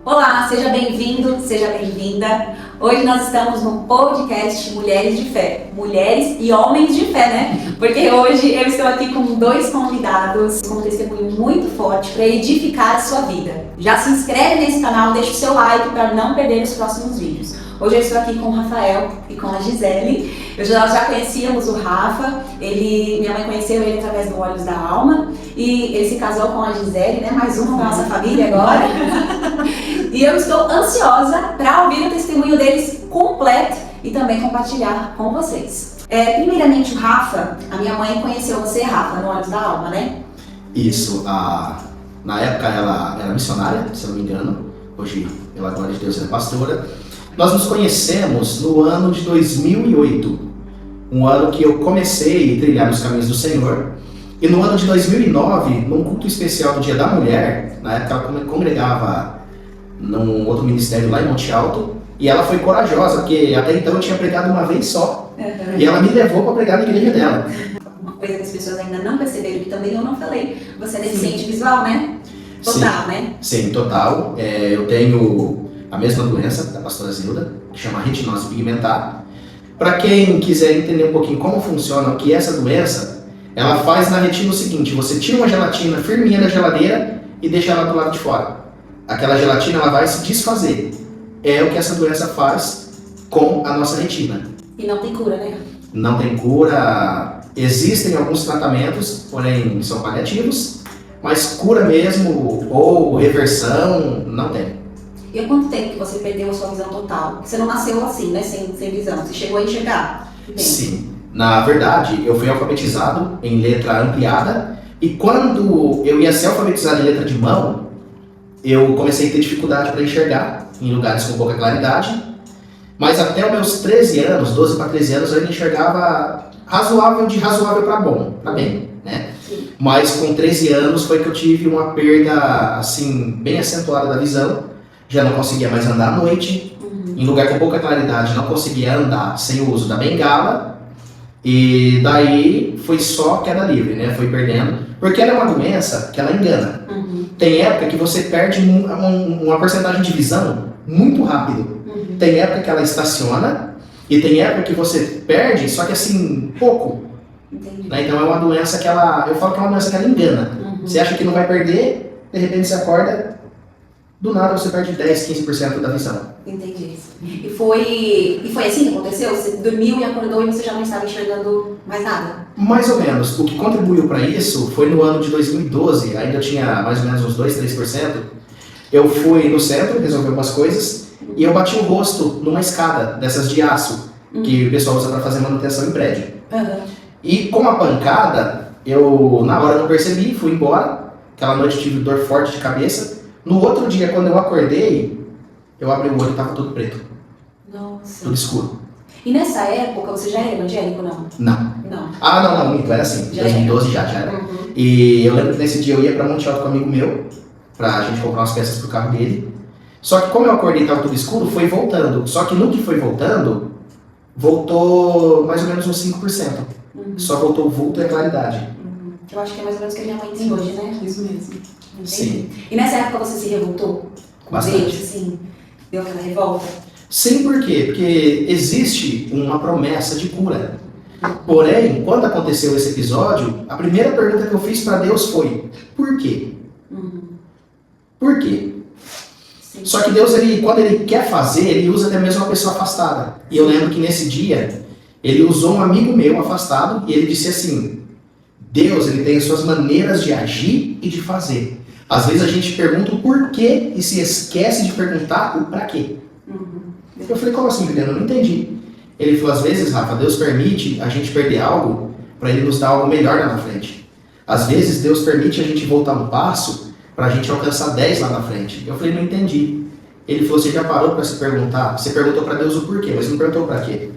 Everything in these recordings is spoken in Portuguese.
Olá, seja bem-vindo, seja bem-vinda. Hoje nós estamos no podcast Mulheres de Fé. Mulheres e homens de fé, né? Porque hoje eu estou aqui com dois convidados com um testemunho muito forte para edificar a sua vida. Já se inscreve nesse canal, deixa o seu like para não perder os próximos vídeos. Hoje eu estou aqui com o Rafael e com a Gisele. Nós já conhecíamos o Rafa, minha mãe conheceu ele através do Olhos da Alma e ele se casou com a Gisele, né? Mais uma para nossa família agora. E eu estou ansiosa para ouvir o testemunho deles completo e também compartilhar com vocês. Primeiramente, o Rafa, a minha mãe conheceu você, Rafa, no Olhos da Alma, né? Isso, na época ela era missionária, se eu não me engano. Hoje, pela glória de Deus, ela é pastora. Nós nos conhecemos no ano de 2008, um ano que eu comecei a trilhar nos caminhos do Senhor. E no ano de 2009, num culto especial do Dia da Mulher, na época ela congregava num outro ministério lá em Monte Alto, e ela foi corajosa, porque até então eu tinha pregado uma vez só. E ela me levou para pregar na igreja dela. Uma coisa que as pessoas ainda não perceberam, que também eu não falei, você é deficiente visual, né? Total, sim, né? Sim, total. Eu tenho a mesma doença da pastora Zilda, que chama retinose pigmentar. Para quem quiser entender um pouquinho como funciona, o que é essa doença, ela faz na retina o seguinte: você tira uma gelatina firminha da geladeira e deixa ela do lado de fora. Aquela gelatina ela vai se desfazer. É o que essa doença faz com a nossa retina. E não tem cura, né? Não tem cura. Existem alguns tratamentos, porém são paliativos, mas cura mesmo ou reversão não tem. E há quanto tempo que você perdeu a sua visão total? Você não nasceu assim, né? Sem visão. Você chegou a enxergar? Sim. Na verdade, eu fui alfabetizado em letra ampliada e quando eu ia ser alfabetizado em letra de mão, eu comecei a ter dificuldade para enxergar em lugares com pouca claridade. Mas até os meus 13 anos, 12 para 13 anos, eu ainda enxergava de razoável para bom, para bem, né? Sim. Mas com 13 anos foi que eu tive uma perda assim bem acentuada da visão. Já não conseguia mais andar à noite, em lugar com pouca claridade, não conseguia andar sem o uso da bengala, e daí foi só queda livre, né? Foi perdendo, porque ela é uma doença que ela engana. Tem época que você perde uma porcentagem de visão muito rápido. Tem época que ela estaciona, e tem época que você perde, só que assim, pouco. Né? Então é uma doença que eu falo que é uma doença que ela engana. Você acha que não vai perder, de repente você acorda, do nada você perde 10, 15% da visão. Entendi. E foi assim que aconteceu? Você dormiu e acordou e você já não estava enxergando mais nada? Mais ou menos. O que contribuiu para isso foi no ano de 2012, ainda eu tinha mais ou menos uns 2, 3%. Eu fui no centro resolver algumas coisas e eu bati o rosto numa escada dessas de aço, que o pessoal usa para fazer manutenção em prédio. E com a pancada, eu na hora não percebi, fui embora. Aquela noite eu tive dor forte de cabeça. No outro dia, quando eu acordei, eu abri o olho e estava tudo preto. Nossa. Tudo escuro. E nessa época, você já era evangélico, não? Não. Não. Não, era assim. Em Já 2012 já era. E eu lembro que nesse dia eu ia para Monte Alto com um amigo meu, pra gente comprar umas peças pro carro dele. Só que como eu acordei e estava tudo escuro, foi voltando. Só que no que foi voltando, voltou mais ou menos uns 5%. Só voltou o vulto e a claridade. Eu acho que é mais ou menos o que a minha mãe tem hoje, né? Isso mesmo. Sim. E nessa época você se revoltou? Bastante. Deus, assim, deu aquela revolta? Sim, por quê? Porque existe uma promessa de cura. Porém, quando aconteceu esse episódio, a primeira pergunta que eu fiz para Deus foi: por quê? Por quê? Sim. Só que Deus, quando Ele quer fazer, Ele usa até mesmo uma pessoa afastada. E eu lembro que nesse dia, Ele usou um amigo meu afastado e ele disse assim: Deus, Ele tem as suas maneiras de agir e de fazer. Às vezes a gente pergunta o porquê e se esquece de perguntar o pra quê. Eu falei: como assim, Juliano? Eu não entendi. Ele falou: às vezes, Rafa, Deus permite a gente perder algo para Ele nos dar algo melhor lá na frente. Às vezes Deus permite a gente voltar um passo para a gente alcançar 10 lá na frente. Eu falei: não entendi. Ele falou: você já parou para se perguntar? Você perguntou para Deus o porquê, mas não perguntou para quê.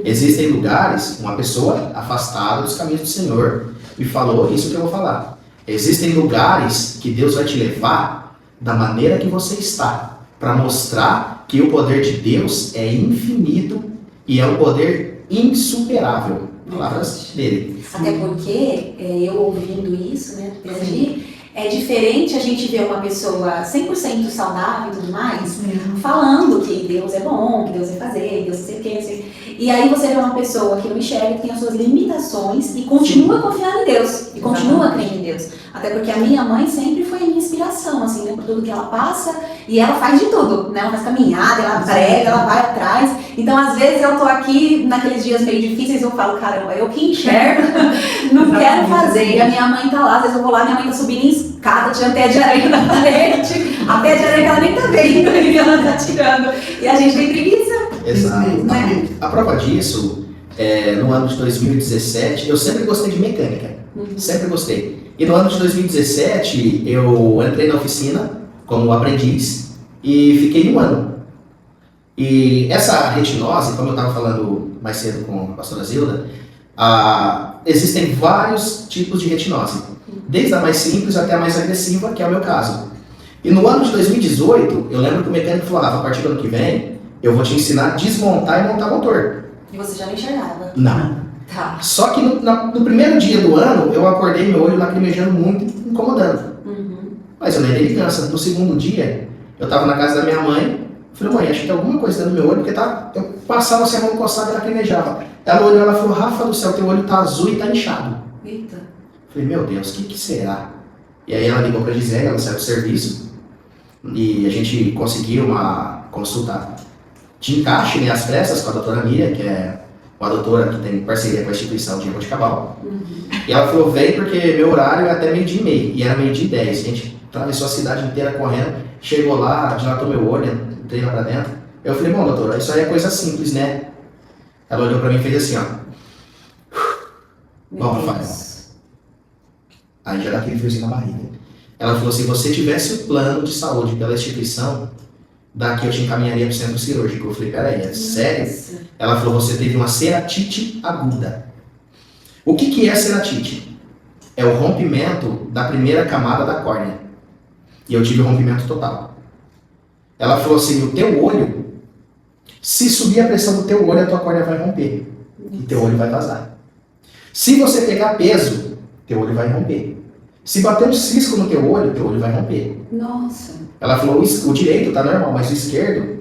Existem lugares, uma pessoa afastada dos caminhos do Senhor me falou isso que eu vou falar. Existem lugares que Deus vai te levar da maneira que você está, para mostrar que o poder de Deus é infinito e é um poder insuperável. Palavras dele. Até porque, eu ouvindo isso, né, É diferente a gente ver uma pessoa 100% saudável e tudo mais, falando que Deus é bom, que Deus vai fazer, Deus sei o que, sei. E aí você vê uma pessoa que não enxerga, que tem as suas limitações e continua confiando em Deus, e continua crendo em Deus. Até porque a minha mãe sempre foi a minha inspiração, assim, né, por tudo que ela passa, e ela faz de tudo, né? Ela faz caminhada, ela prega, ela vai atrás. Então, às vezes eu tô aqui, naqueles dias meio difíceis, eu falo, caramba, eu que enxergo, não quero fazer. E a minha mãe tá lá, às vezes eu vou lá, minha mãe tá subindo em escada, tirando teia de areia da parede, a teia de areia que ela nem tá vendo, e ela tá tirando. E a gente tem preguiça. Exato. Né? A prova disso, no ano de 2017, eu sempre gostei de mecânica. Sempre gostei. E no ano de 2017, eu entrei na oficina como aprendiz e fiquei 1 ano. E essa retinose, como eu estava falando mais cedo com a pastora Zilda, existem vários tipos de retinose. Desde a mais simples até a mais agressiva, que é o meu caso. E no ano de 2018, eu lembro que o mecânico falou, a partir do ano que vem, eu vou te ensinar a desmontar e montar motor. E você já não enxergava? Não. Tá. Só que no primeiro dia do ano, eu acordei meu olho lacrimejando muito, incomodando. Mas eu nem dei ligança. No segundo dia, eu estava na casa da minha mãe, falei, mãe, acho que tem alguma coisa dentro do meu olho, porque eu passava assim a mão coçada e lacrimejava. Ela olhou, ela falou, Rafa do céu, teu olho tá azul e tá inchado. Eita. Falei, meu Deus, o que será? E aí ela ligou pra Gisele, ela saiu do serviço, e a gente conseguiu uma consulta de encaixe, né, às pressas, com a doutora Miriam, que é uma doutora que tem parceria com a instituição de Jaboticabal. E ela falou, vem porque meu horário é até 12h30, e era 12h10. A gente atravessou a cidade inteira correndo, chegou lá, dilatou meu olho, entrei lá pra dentro. Eu falei, bom, doutora, isso aí é coisa simples, né? Ela olhou pra mim e fez assim, ó. Bom, Rafael. Aí já dá aquele friozinho na barriga. Ela falou, se você tivesse o plano de saúde pela instituição, daqui eu te encaminharia pro centro cirúrgico. Eu falei, peraí, é sério? Ela falou, você teve uma ceratite aguda. O que é ceratite? É o rompimento da primeira camada da córnea. E eu tive o rompimento total. Ela falou assim, o teu olho, se subir a pressão do teu olho, a tua córnea vai romper. E teu olho vai vazar. Se você pegar peso, teu olho vai romper. Se bater um cisco no teu olho vai romper. Nossa. Ela falou, o direito tá normal, mas o esquerdo,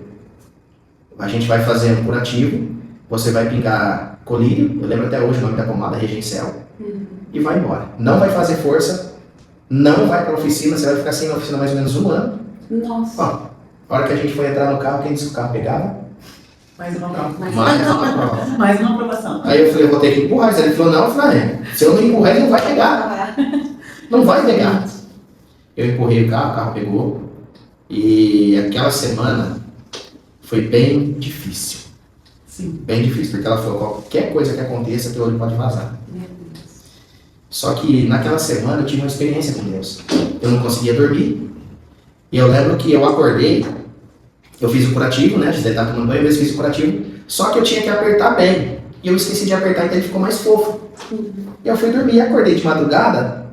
a gente vai fazer um curativo, você vai pingar colírio, eu lembro até hoje o nome da pomada, Regencel, e vai embora. Não vai fazer força, não vai pra oficina, você vai ficar sem na oficina mais ou menos 1 ano. Nossa. Ó, a hora que a gente foi entrar no carro, quem disse que o carro pegava? Mais uma prova. Mais uma aprovação. Aí eu falei, eu vou ter que empurrar. Ele falou, não, eu falei, se eu não empurrar, ele não vai pegar. Não vai pegar. Eu empurrei o carro pegou. E aquela semana foi bem difícil. Sim. Bem difícil, porque ela falou, qualquer coisa que aconteça, teu olho pode vazar. Só que naquela semana eu tive uma experiência com Deus. Eu não conseguia dormir. E eu lembro que eu acordei, eu fiz o curativo, né? De estar tomando banho, eu fiz o curativo. Só que eu tinha que apertar bem. E eu esqueci de apertar, então ele ficou mais fofo. E eu fui dormir, acordei de madrugada.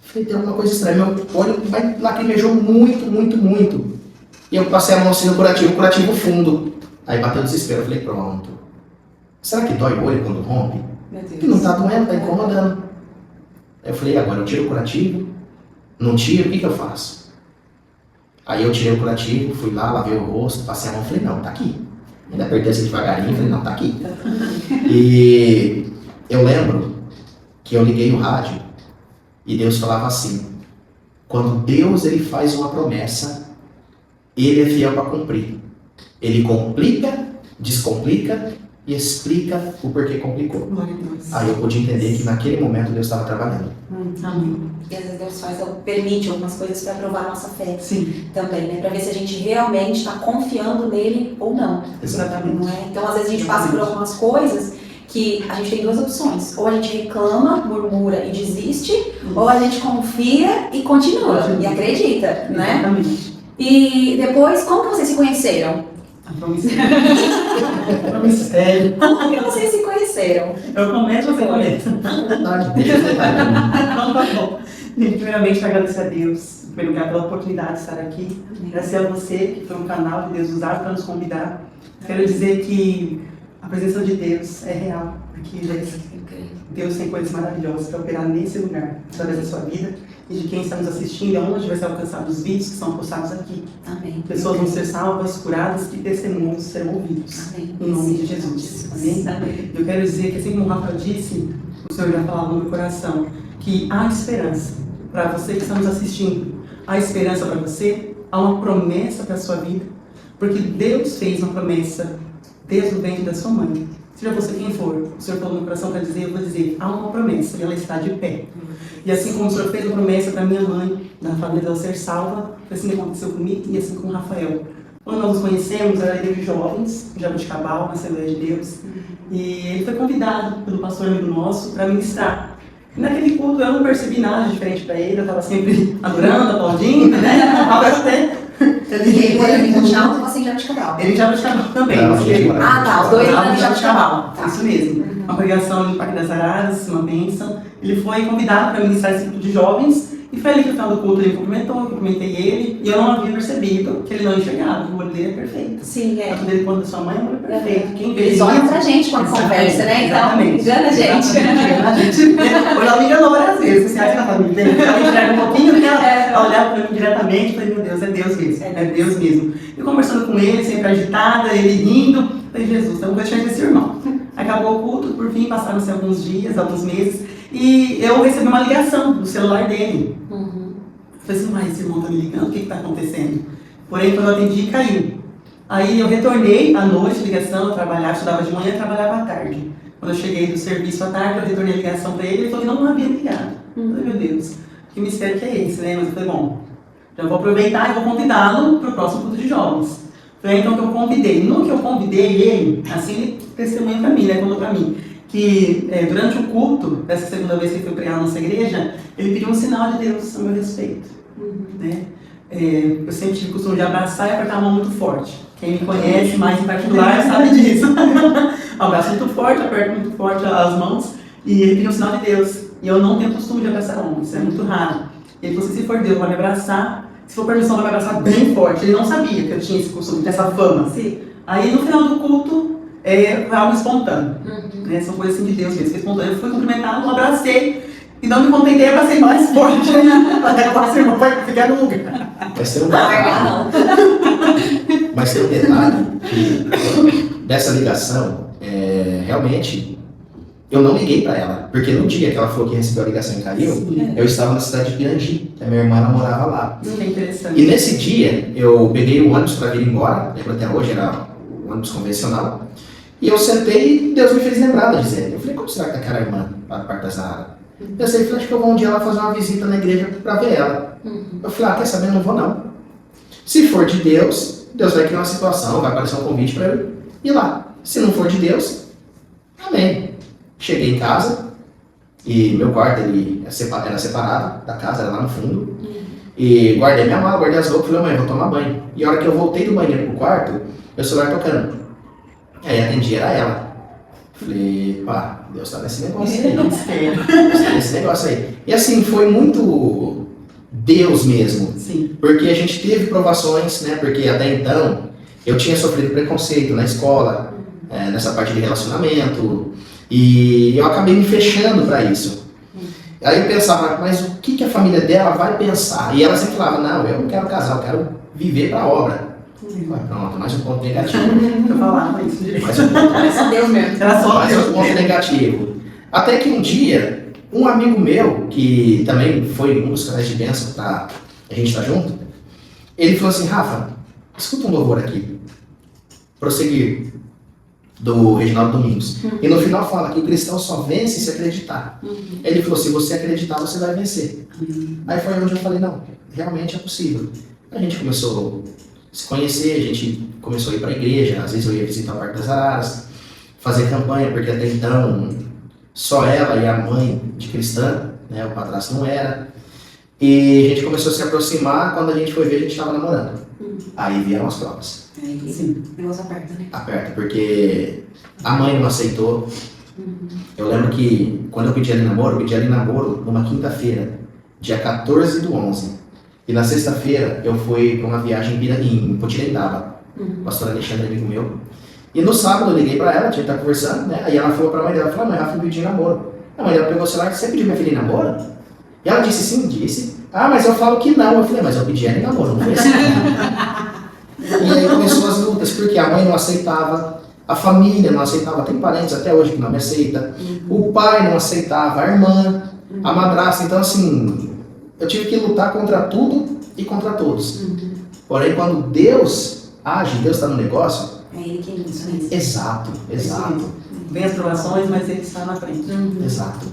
Falei, tem alguma coisa estranha. Meu olho lacrimejou muito, muito, muito. E eu passei a mão assim no curativo fundo. Aí bateu o desespero. Eu falei, pronto. Será que dói o olho quando rompe? Que não tá doendo, tá incomodando. Aí eu falei, agora eu tiro o curativo? Não tiro, o que eu faço? Aí eu tirei o curativo, fui lá, lavei o rosto, passei a mão, falei, não, tá aqui. Ainda apertei assim devagarinho, falei, não, tá aqui. E eu lembro que eu liguei o rádio e Deus falava assim, quando Deus ele faz uma promessa, ele é fiel para cumprir. Ele complica, descomplica e explica o porquê complicou. Aí eu pude entender que naquele momento Deus estava trabalhando. Amém. E às vezes Deus permite algumas coisas para provar a nossa fé. Sim. Também, né? Para ver se a gente realmente está confiando nele ou não. Exatamente. Não é? Então, às vezes a gente passa por algumas coisas que a gente tem 2 opções. Ou a gente reclama, murmura e desiste, ou a gente confia e continua. E acredita, né? Exatamente. E depois, como que vocês se conheceram? Mistério. Como que vocês se conheceram? Eu começo ou você começa? Verdade, deixa eu explicar. Então tá bom. Primeiramente, agradecer a Deus, em primeiro lugar, pela oportunidade de estar aqui. Agradecer a você, que foi um canal que Deus usar para nos convidar. Quero dizer que a presença de Deus é real. Aqui, Deus tem coisas maravilhosas para operar nesse lugar, através da sua vida. e de quem está nos assistindo, aonde vai ser alcançado os vídeos que são postados aqui. Amém. Pessoas vão ser salvas, curadas e testemunhos serão ouvidos. Amém. Em nome de Jesus. Amém? Amém. Eu quero dizer que, assim como o Rafa disse, o Senhor já falou no meu coração, que há esperança para você que está nos assistindo. Há esperança para você, há uma promessa para a sua vida, porque Deus fez uma promessa desde o ventre da sua mãe. Seja você quem for, o Senhor falou no meu coração para dizer, eu vou dizer, há uma promessa e ela está de pé. E assim como o Senhor fez uma promessa para minha mãe, na família dela ser salva, foi assim que aconteceu comigo e assim com o Rafael. Quando nós nos conhecemos, era líder de jovens, em Jabuticabal, na Assembleia de Deus, e ele foi convidado pelo pastor amigo nosso para ministrar. E naquele culto eu não percebi nada diferente para ele, eu estava sempre adorando, aplaudindo, né? Até Ele mora em Mundial e você em Jabuticabal. ele já Jabuticabal também. Não, mas ele- tá, os dois moram em Jabuticabal. Tá. Isso mesmo. Uma pregação no Parque das Araras, uma bênção. Ele foi convidado para ministrar esse culto de jovens. E foi ali que no final do culto ele me cumprimentou, eu cumprimentei ele. E eu não havia percebido que ele não enxergava, que o olho dele é perfeito. Sim, é. O dele, quando da sua mãe, é um olho perfeito. Quem vê Eles isso- olham pra gente quando conversa, né? Então, Exatamente. engana a gente. Engana a gente. Hoje ela me enganou várias vezes. Você acha que ela tá me entendendo? Ela enxerga um pouquinho, que ela olhar para mim diretamente e falei, meu Deus, é Deus mesmo. É Deus mesmo. Eu conversando com ele, sempre agitada, ele rindo. Falei, Jesus, então eu vou deixar esse irmão. Acabou o culto, por fim, passaram-se alguns dias, alguns meses, e eu recebi uma ligação do celular dele. Eu falei assim, mas esse irmão tá me ligando, o que está acontecendo? Porém, quando eu atendi, caiu. Aí eu retornei à noite, ligação, eu trabalhava, estudava de manhã e trabalhava à tarde. Quando eu cheguei do serviço à tarde, eu retornei a ligação para ele, ele falou que não havia ligado. Eu falei, meu Deus, que mistério que é esse, né? Mas eu falei, bom, já vou aproveitar e vou convidá-lo para o próximo culto de jovens. Foi então que eu convidei. No que eu convidei ele, assim ele testemunha para mim, né? Contou para mim, que durante o culto, dessa segunda vez que ele foi pregar na nossa igreja, ele pediu um sinal de Deus a meu respeito. Né? Eu sempre tive o costume de abraçar e apertar a mão muito forte. Quem me conhece mais em particular sabe disso. Abraço muito forte, aperto muito forte as mãos e ele pediu um sinal de Deus. E eu não tenho costume de abraçar homens, isso é muito raro. Ele falou assim, se for Deus, vai me abraçar. Se for permissão, vai me abraçar bem forte. Ele não sabia que eu tinha esse costume, dessa fama. Sim. Aí no final do culto, foi algo espontâneo. Né? São coisas assim de Deus mesmo, foi espontâneo. Eu fui cumprimentado, abracei. E não me contentei, abracei mais forte. Quase irmão vai ficar no lugar. Mas tem um Não, detalhe, não. mas tem um detalhe que dessa ligação, realmente, eu não liguei para ela. Porque no dia que ela falou que recebeu a ligação e caiu, eu estava na cidade de Pirangi, que a minha irmã morava lá. Isso é interessante. E nesse dia, eu peguei o ônibus para vir embora, lembro até hoje, era o ônibus convencional. E eu sentei e Deus me fez lembrar da Gisele. Eu falei, como será que tá aquela irmã lá do Parque das Araras? Pensei, acho que eu vou um dia lá fazer uma visita na igreja para ver ela. Eu falei, quer saber, não vou não. Se for de Deus, Deus vai criar uma situação, vai aparecer um convite para eu ir lá. Se não for de Deus, amém. Cheguei em casa e meu quarto ele era separado da casa, era lá no fundo. E guardei minha mala, guardei as roupas, falei, mãe, eu vou tomar banho. E a hora que eu voltei do banheiro pro quarto, meu celular tocando. Aí atendi, era ela. Falei, pá, Deus tá nesse negócio aí. Deus tá nesse negócio aí. E assim, foi muito Deus mesmo. Sim. Porque a gente teve provações, né? Porque até então eu tinha sofrido preconceito na escola, nessa parte de relacionamento. E eu acabei me fechando para isso. Aí eu pensava, mas o que a família dela vai pensar? E ela sempre falava, não, eu não quero casar, eu quero viver para a obra. Pronto, mais um ponto negativo. Eu falava isso direito. Mais um ponto, É só Deus mesmo. Era só mais Deus um ponto negativo. Até que um dia, um amigo meu, que também foi um dos canais de bênção para a gente estar junto, ele falou assim, Rafa, escuta um louvor aqui. Prosseguir. Do Reginaldo Domingos. E no final fala que o cristão só vence se acreditar. Ele falou, se você acreditar, você vai vencer. Aí foi onde eu falei, não, realmente é possível. A gente começou a se conhecer, a gente começou a ir para a igreja, às vezes eu ia visitar o Parque das Araras, fazer campanha, porque até então só ela e a mãe de cristã, né, o padrasto não era. E a gente começou a se aproximar, quando a gente foi ver, a gente estava namorando. Aí vieram as provas. Sim. O negócio aperta, né? Aperta, porque a mãe não aceitou. Eu lembro que quando eu pedi ela em namoro numa quinta-feira, dia 14/11. E na sexta-feira eu fui para uma viagem em Potirendaba, o pastor Alexandre, amigo meu. E no sábado eu liguei para ela, a gente tá conversando, né? Aí ela falou para a mãe dela, falou, mãe, Rafa me pediu namoro. A mãe dela pegou o celular e disse, você pediu minha filha em namoro? E ela disse, sim, disse. Ah, mas eu falo que não. Eu falei, mas eu pedi ela em namoro, não foi assim. E aí começou as lutas, porque a mãe não aceitava, a família não aceitava, tem parentes até hoje que não me aceita, o pai não aceitava, a irmã, a madrasta. Então, assim, eu tive que lutar contra tudo e contra todos. Porém, quando Deus age, Deus está no negócio. É ele quem isso mesmo. Exato. Vem as provações, mas ele está na frente. Exato.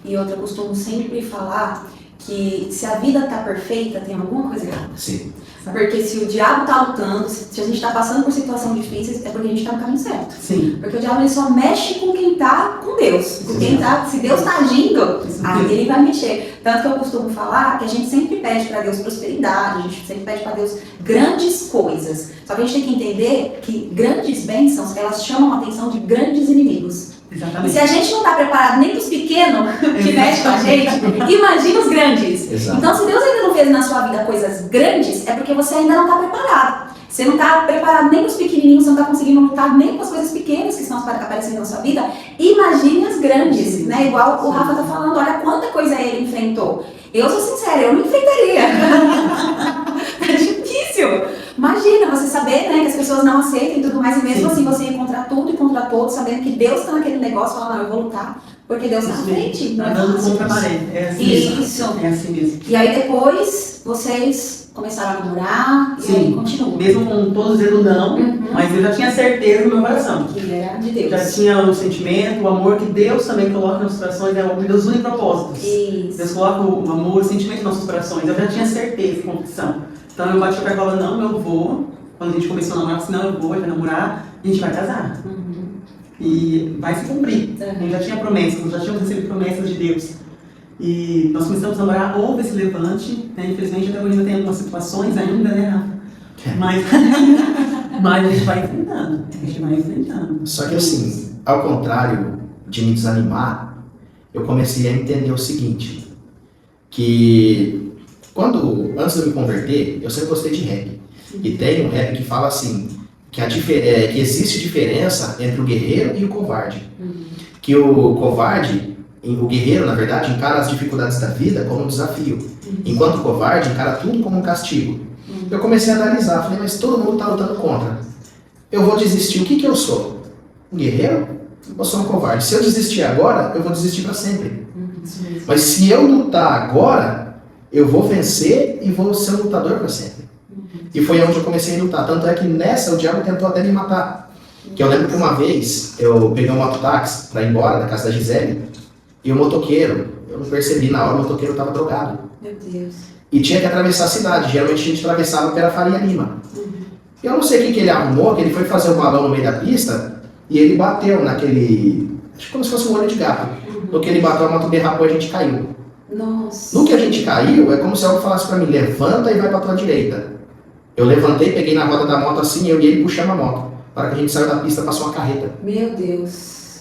E outra, eu costumo sempre falar que se a vida tá perfeita, tem alguma coisa errada. Sim. Porque se o diabo tá lutando, se a gente tá passando por situações difíceis, é porque a gente tá no caminho certo. Sim. Porque o diabo ele só mexe com quem tá com Deus. Com quem tá, se Deus tá agindo, aí ele vai mexer. Tanto que eu costumo falar que a gente sempre pede para Deus prosperidade, a gente sempre pede para Deus grandes coisas. Só que a gente tem que entender que grandes bênçãos, elas chamam a atenção de grandes inimigos. Exatamente. E se a gente não está preparado nem para os pequenos que mexem com a gente, imagina os grandes. Exato. Então, se Deus ainda não fez na sua vida coisas grandes, é porque você ainda não está preparado. Você não está preparado nem para os pequenininhos, você não está conseguindo lutar nem com as coisas pequenas que estão aparecendo na sua vida. Imagine as grandes, né? Igual o Rafa está falando, olha quanta coisa ele enfrentou. Eu sou sincera, eu não enfrentaria. É difícil. Imagina você saber, né, que as pessoas não aceitam e tudo mais, e mesmo assim você encontrar tudo e contra todos, sabendo que Deus está naquele negócio, falando, não, eu vou lutar, porque Deus está na frente. Não é Andando fácil. contra a parede. É assim Isso. mesmo. É assim mesmo. E aí depois vocês começaram a namorar e aí continuam. Mesmo com todos dizendo não, mas eu já tinha certeza no meu coração. Que era de Eu já Deus. tinha o sentimento, o amor que Deus também coloca nos corações, né? Deus une propósitos. Isso. Deus coloca o amor, o sentimento nos nossos corações. Eu já tinha certeza e convicção. Então eu bati o pé e falava, não, eu vou. Quando a gente começou a namorar, eu disse, não, eu vou, a gente vai namorar, a gente vai casar. E vai se cumprir. Eu já tinha promessas, já tínhamos recebido promessas de Deus. E nós começamos a namorar, houve esse levante, né? Infelizmente até hoje ainda tem algumas situações ainda, né, Rafa? Mas a gente vai enfrentando. Só que assim, ao contrário de me desanimar, eu comecei a entender o seguinte, que antes de eu me converter, eu sempre gostei de rap. E tem um rap que fala assim, que existe diferença entre o guerreiro e o covarde. Que o covarde, o guerreiro, na verdade, encara as dificuldades da vida como um desafio. Enquanto o covarde encara tudo como um castigo. Eu comecei a analisar, falei, mas todo mundo está lutando contra. Eu vou desistir, o que eu sou? Um guerreiro ou sou um covarde? Se eu desistir agora, eu vou desistir para sempre. Mas se eu lutar agora, eu vou vencer e vou ser um lutador para sempre. E foi onde eu comecei a lutar. Tanto é que nessa o diabo tentou até me matar. Que eu lembro que uma vez eu peguei um mototáxi para ir embora da casa da Gisele e o motoqueiro, eu não percebi na hora, o motoqueiro estava drogado. Meu Deus. E tinha que atravessar a cidade. Geralmente a gente atravessava pela Faria Lima. Eu não sei o que ele arrumou, que ele foi fazer o balão no meio da pista e ele bateu naquele, acho que como se fosse um olho de gato. No que ele bateu, a moto derrapou e a gente caiu. Nossa. No que a gente caiu, é como se alguém falasse para mim, levanta e vai para tua direita. Eu levantei, peguei na roda da moto assim, eu e ele puxamos a moto. Para que a gente saiu da pista, passou uma carreta. Meu Deus.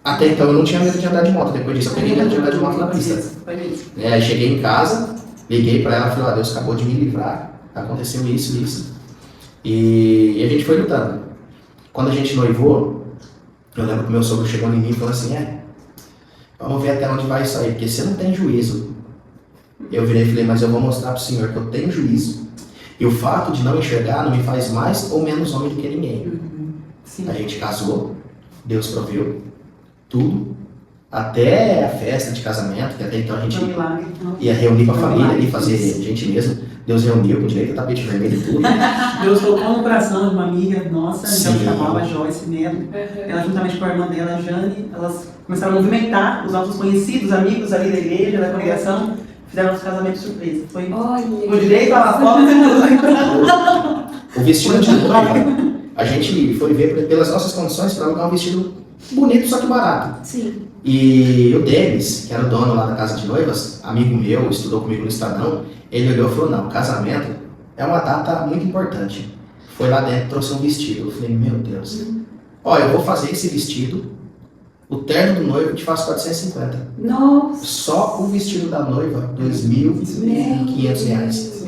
Até então eu não tinha medo de andar de moto, depois disso eu peguei medo de andar de moto na pista. Aí cheguei em casa, liguei para ela e falei, Deus acabou de me livrar, aconteceu isso. E a gente foi lutando. Quando a gente noivou, eu lembro que meu sogro chegou em mim e falou assim, vamos ver até onde vai isso aí, porque você não tem juízo. Eu virei e falei, mas eu vou mostrar para o Senhor que eu tenho juízo. E o fato de não enxergar não me faz mais ou menos homem do que ninguém. A gente casou, Deus proveu tudo, até a festa de casamento, que até então a gente ia reunir com a família ali, fazer gentileza. Deus reuniu com direito a tapete vermelho e tudo. Deus colocou no coração de uma amiga nossa, Sim. que chamava Joyce Melo. Ela juntamente com a irmã dela, a Jane, elas começaram a movimentar os nossos conhecidos, amigos ali da igreja, da congregação, fizeram nosso casamento surpresa. Foi com direito a foto e tudo. O vestido de noiva, a gente foi ver pelas nossas condições para alugar um vestido bonito, só que barato. Sim. E o Denis, que era o dono lá da casa de noivas, amigo meu, estudou comigo no Estadão, ele olhou e falou, não, casamento é uma data muito importante. Foi lá dentro, trouxe um vestido. Eu falei, meu Deus, eu vou fazer esse vestido, o terno do noivo eu te faço 450. Nossa. Só o vestido da noiva, R$2.500.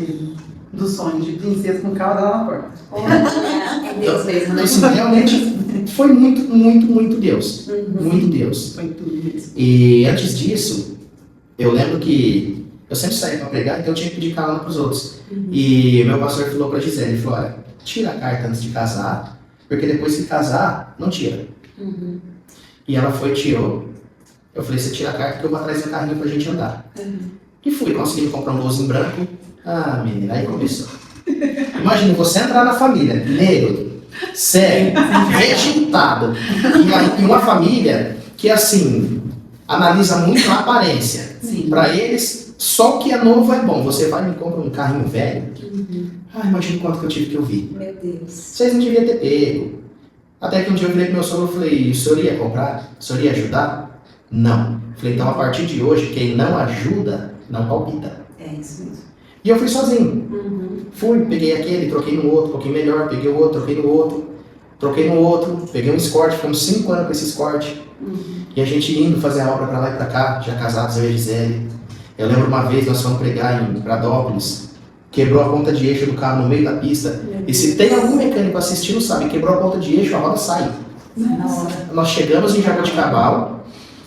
Do sonho de princesa com cauda lá na porta. É Deus mesmo, né? Assim, realmente foi muito Deus. Muito Deus. Foi tudo isso. E antes disso, eu lembro que Eu sempre saía para pregar, então eu tinha que pedir carona para os outros. E meu pastor falou para Gisele, ele falou, olha, tira a carta antes de casar, porque depois que casar, não tira. E ela foi e tirou. Eu falei, você tira a carta que eu vou atrás do carrinho pra gente andar. E fui, consegui comprar um golzinho branco. Ah, menina, aí começou. Imagina, você entrar na família, negro, cego, rejeitado, e uma família que, assim, analisa muito a aparência. Para eles, só o que é novo é bom. Você vai e me compra um carrinho velho. Ah, imagina quanto que eu tive que ouvir. Meu Deus. Vocês não deviam ter pego. Até que um dia eu virei pro meu sogro e falei, o senhor ia comprar? O senhor ia ajudar? Não. Falei, então a partir de hoje, quem não ajuda, não palpita. É isso mesmo. E eu fui sozinho. Fui, peguei aquele, troquei no outro, um pouquinho melhor, peguei o outro, troquei no outro, peguei um Escort, ficamos 5 anos com esse Escort. E a gente indo fazer a obra pra lá e pra cá, já casados, eu e a Gisele. Eu lembro uma vez, nós fomos pregar em Pradópolis, quebrou a ponta de eixo do carro no meio da pista. E se tem algum mecânico assistindo, sabe, quebrou a ponta de eixo, a roda sai. Nós chegamos em Jaboticabal,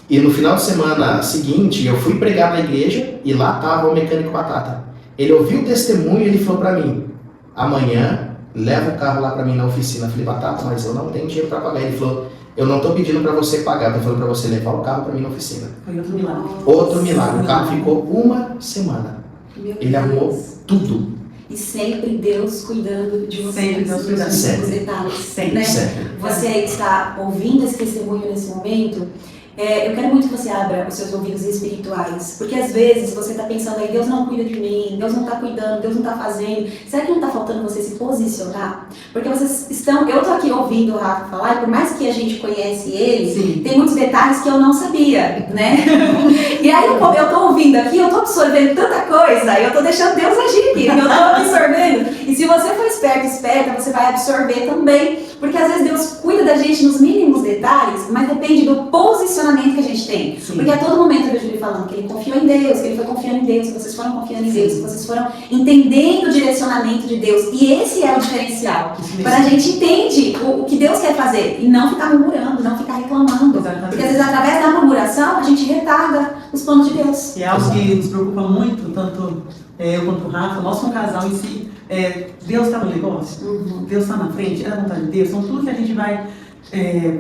e no final de semana seguinte, eu fui pregar na igreja, e lá estava o mecânico Batata. Ele ouviu o testemunho e ele falou para mim, amanhã, leva o carro lá para mim na oficina. Eu falei, Batata, mas eu não tenho dinheiro para pagar. Ele falou, eu não estou pedindo para você pagar, eu estou falando para você levar o carro para mim na oficina. Foi outro milagre. Outro milagre. O carro ficou 1 semana. Ele arrumou tudo. E sempre Deus cuidando de você. Sempre Deus cuidando. Dos detalhes. Sempre. Né? Sempre. Você está ouvindo esse testemunho nesse momento, eu quero muito que você abra os seus ouvidos espirituais, porque às vezes você está pensando aí, Deus não cuida de mim, Deus não está cuidando, Deus não está fazendo. Será que não está faltando você se posicionar? Porque vocês estão, eu estou aqui ouvindo o Rafa falar, e por mais que a gente conhece ele, tem muitos detalhes que eu não sabia, né? E aí eu estou ouvindo aqui, eu estou absorvendo tanta coisa, eu estou deixando Deus agir aqui, eu estou absorvendo. E se você for esperto, esperta, você vai absorver também, porque às vezes Deus cuida da gente nos mínimos detalhes, mas depende do posicionamento que a gente tem. Porque a todo momento eu vejo ele falando que ele confiou em Deus, que ele foi confiando em Deus, que vocês foram confiando em Deus, que vocês foram entendendo o direcionamento de Deus. E esse é o diferencial. Quando a gente entende o que Deus quer fazer e não ficar murmurando, não ficar reclamando. Exatamente. Porque às vezes através da murmuração a gente retarda os planos de Deus. E é algo que nos preocupa muito, tanto eu quanto o Rafa, nós como casal em si. Deus está no negócio, Deus está na frente, é a vontade de Deus. Então tudo que a gente vai